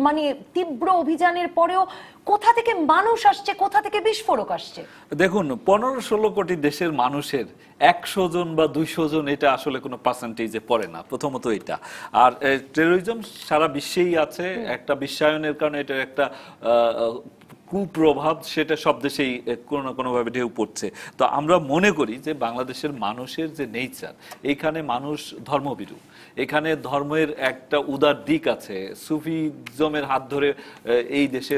মানে তীব্র অভিযানের পরেও কোথা থেকে মানুষ আসছে, কোথা থেকে বিস্ফোরক আসছে? দেখুন, 15-16 কোটি দেশের মানুষের 100 জন বা 200 জন এটা আসলে কোনো পার্সেন্টেজে পড়ে না, প্রথমত এটা। আর টেরোরিজম সারা বিশ্বেই আছে, একটা বিশ্বায়নের কারণে এটা একটা কুপ্রভাব, সেটা সব দেশেই কোনো না কোনোভাবে ঢেউ পড়ছে। তো আমরা মনে করি যে বাংলাদেশের মানুষের যে নেচার, এইখানে মানুষ ধর্মভীরু, এখানে ধর্মের একটা উদার দিক আছে। সুফিজমের হাত ধরে এই দেশে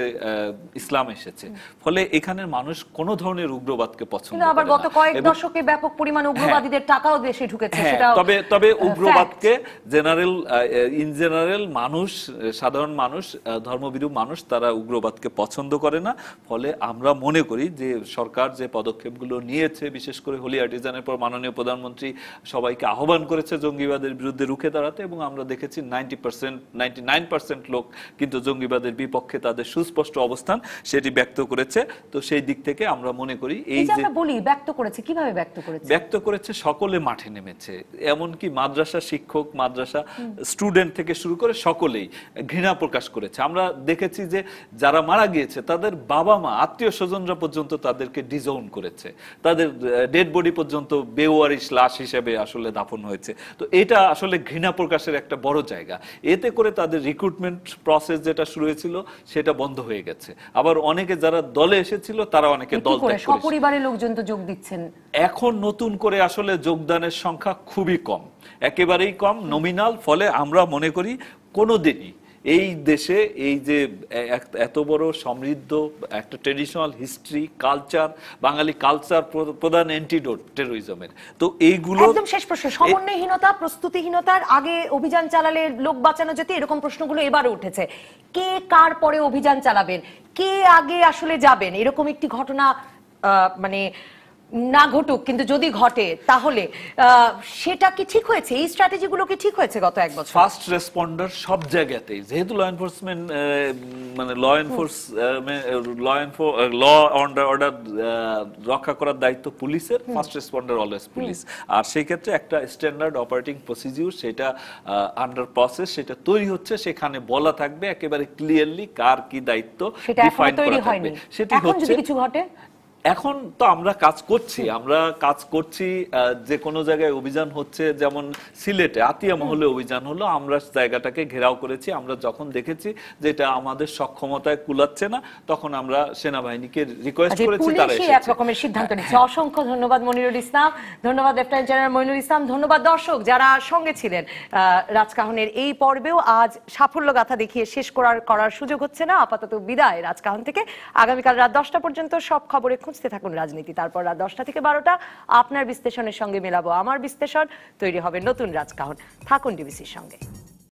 ইসলাম এসেছে, ফলে এখানের মানুষ কোনো ধরনের উগ্রবাদকে পছন্দ করে না। আবার গত কয়েক দশকে ব্যাপক পরিমাণে উগ্রবাদীদের টাকাও দেশে ঢুকেছে, সেটা তবে উগ্রবাদকে ইন জেনারেল মানুষ, সাধারণ মানুষ, ধর্মভীরু মানুষ, তারা উগ্রবাদকে পছন্দ করে না। ফলে আমরা মনে করি যে সরকার যে পদক্ষেপগুলো নিয়েছে, বিশেষ করে হোলি আর্টিজানের পর মাননীয় প্রধানমন্ত্রী সবাইকে আহ্বান করেছে জঙ্গিবাদের বিরুদ্ধে রুখে দাঁড়াতে, এবং আমরা দেখেছি 99% লোক কিন্তু জঙ্গিবাদের বিপক্ষে তাদের সুস্পষ্ট অবস্থান সেটি ব্যক্ত করেছে। তো সেই দিক থেকে আমরা মনে করি এই যে আমরা বলি ব্যক্ত করেছে, কিভাবে ব্যক্ত করেছে, সকলে মাঠে নেমেছে, এমনকি মাদ্রাসা শিক্ষক, মাদ্রাসা স্টুডেন্ট থেকে শুরু করে সকলেই ঘৃণা প্রকাশ করেছে। আমরা দেখেছি যে যারা মারা গিয়েছে তাদের বাবা মা, আত্মীয় স্বজনরা পর্যন্ত তাদেরকে ডিজোন করেছে, তাদের ডেড বডি পর্যন্ত বেওয়ারিশ লাশ হিসেবে আসলে দাফন হয়েছে। তো এটা আসলে ঘৃণা প্রকাশের একটা বড় জায়গা। এতে করে তাদের রিক্রুটমেন্ট প্রসেস যেটা শুরু হয়েছিল সেটা বন্ধ হয়ে গেছে। আবার অনেকে যারা দলে এসেছিল তারা অনেকে দল ত্যাগ করেছে। সপরিবারের লোকজন তো যোগ দিচ্ছেন। এখন নতুন করে আসলে যোগদানের সংখ্যা খুবই কম, একেবারেই কম, নমিনাল। ফলে আমরা মনে করি কোনোদিনই এই দেশে এই যে এত বড় সমৃদ্ধ একটা ট্রেডিশনাল হিস্ট্রি, কালচার, বাঙালি কালচার প্রধান অ্যান্টিডোট টেরোরিজমের, তো এইগুলো একদম শেষ প্রশ্ন, সমন্বয়হীনতা, প্রস্তুতিহীনতার আগে অভিযান চালালে লোক বাঁচানো যেত, এরকম প্রশ্নগুলো এবারে উঠেছে। কে কার পরে অভিযান চালাবেন, কে আগে আসলে যাবেন, এরকম একটি ঘটনা মানে না ঘটুক, কিন্তু যদি ঘটে তাহলে সেটা কি ঠিক হয়েছে? এই স্ট্র্যাটেজিগুলো কি ঠিক হয়েছে গত এক বছর? ফার্স্ট রেসপন্ডার সব জায়গাতেই, যেহেতু ল এনফোর্সমেন্ট মানে ল অর্ডার রক্ষা করার দায়িত্ব পুলিশের, ফার্স্ট রেসপন্ডার অলওয়েজ পুলিশ। আর সেই ক্ষেত্রে একটা স্ট্যান্ডার্ড অপারেটিং প্রসিডিউর, সেটা আন্ডার প্রসেস, সেটা তৈরি হচ্ছে, সেখানে বলা থাকবে একেবারে ক্লিয়ারলি কার কি দায়িত্ব ডিফাইন করা থাকবে। সেটা হচ্ছে কিছু ঘটে। এখন তো আমরা কাজ করছি, যে কোনো জায়গায় অভিযান হচ্ছে, যেমন সিলেটে আতিয়া মহলে অভিযান হলো, আমরা জায়গাটাকে ঘেরাও করেছি। আমরা যখন দেখেছি যে এটা আমাদের সক্ষমতায় কুলাচ্ছে না, তখন আমরা সেনাবাহিনীকে রিকোয়েস্ট করেছি, তারা এসেছে। এক রকমের সিদ্ধান্ত নিচ্ছে। অসংখ্য ধন্যবাদ মনিরুল ইসলাম, ধন্যবাদ লেফটেন্যান্ট জেনারেল মইনুল ইসলাম, ধন্যবাদ দর্শক যারা সঙ্গে ছিলেন। রাজকাহনের এই পর্বেও আজ সাফল্য গাথা দেখিয়ে শেষ করার সুযোগ হচ্ছে না। আপাতত বিদায় রাজকাহন থেকে। আগামীকাল রাত 10টা পর্যন্ত সব খবরে খুঁজতে থাকুন রাজনীতি। তারপর রাত 10টা থেকে 12টা আপনার বিশ্লেষণের সঙ্গে মেলাবো আমার বিশ্লেষণ। তৈরি হবে নতুন রাজকাহন। থাকুন ডিবিসির সঙ্গে।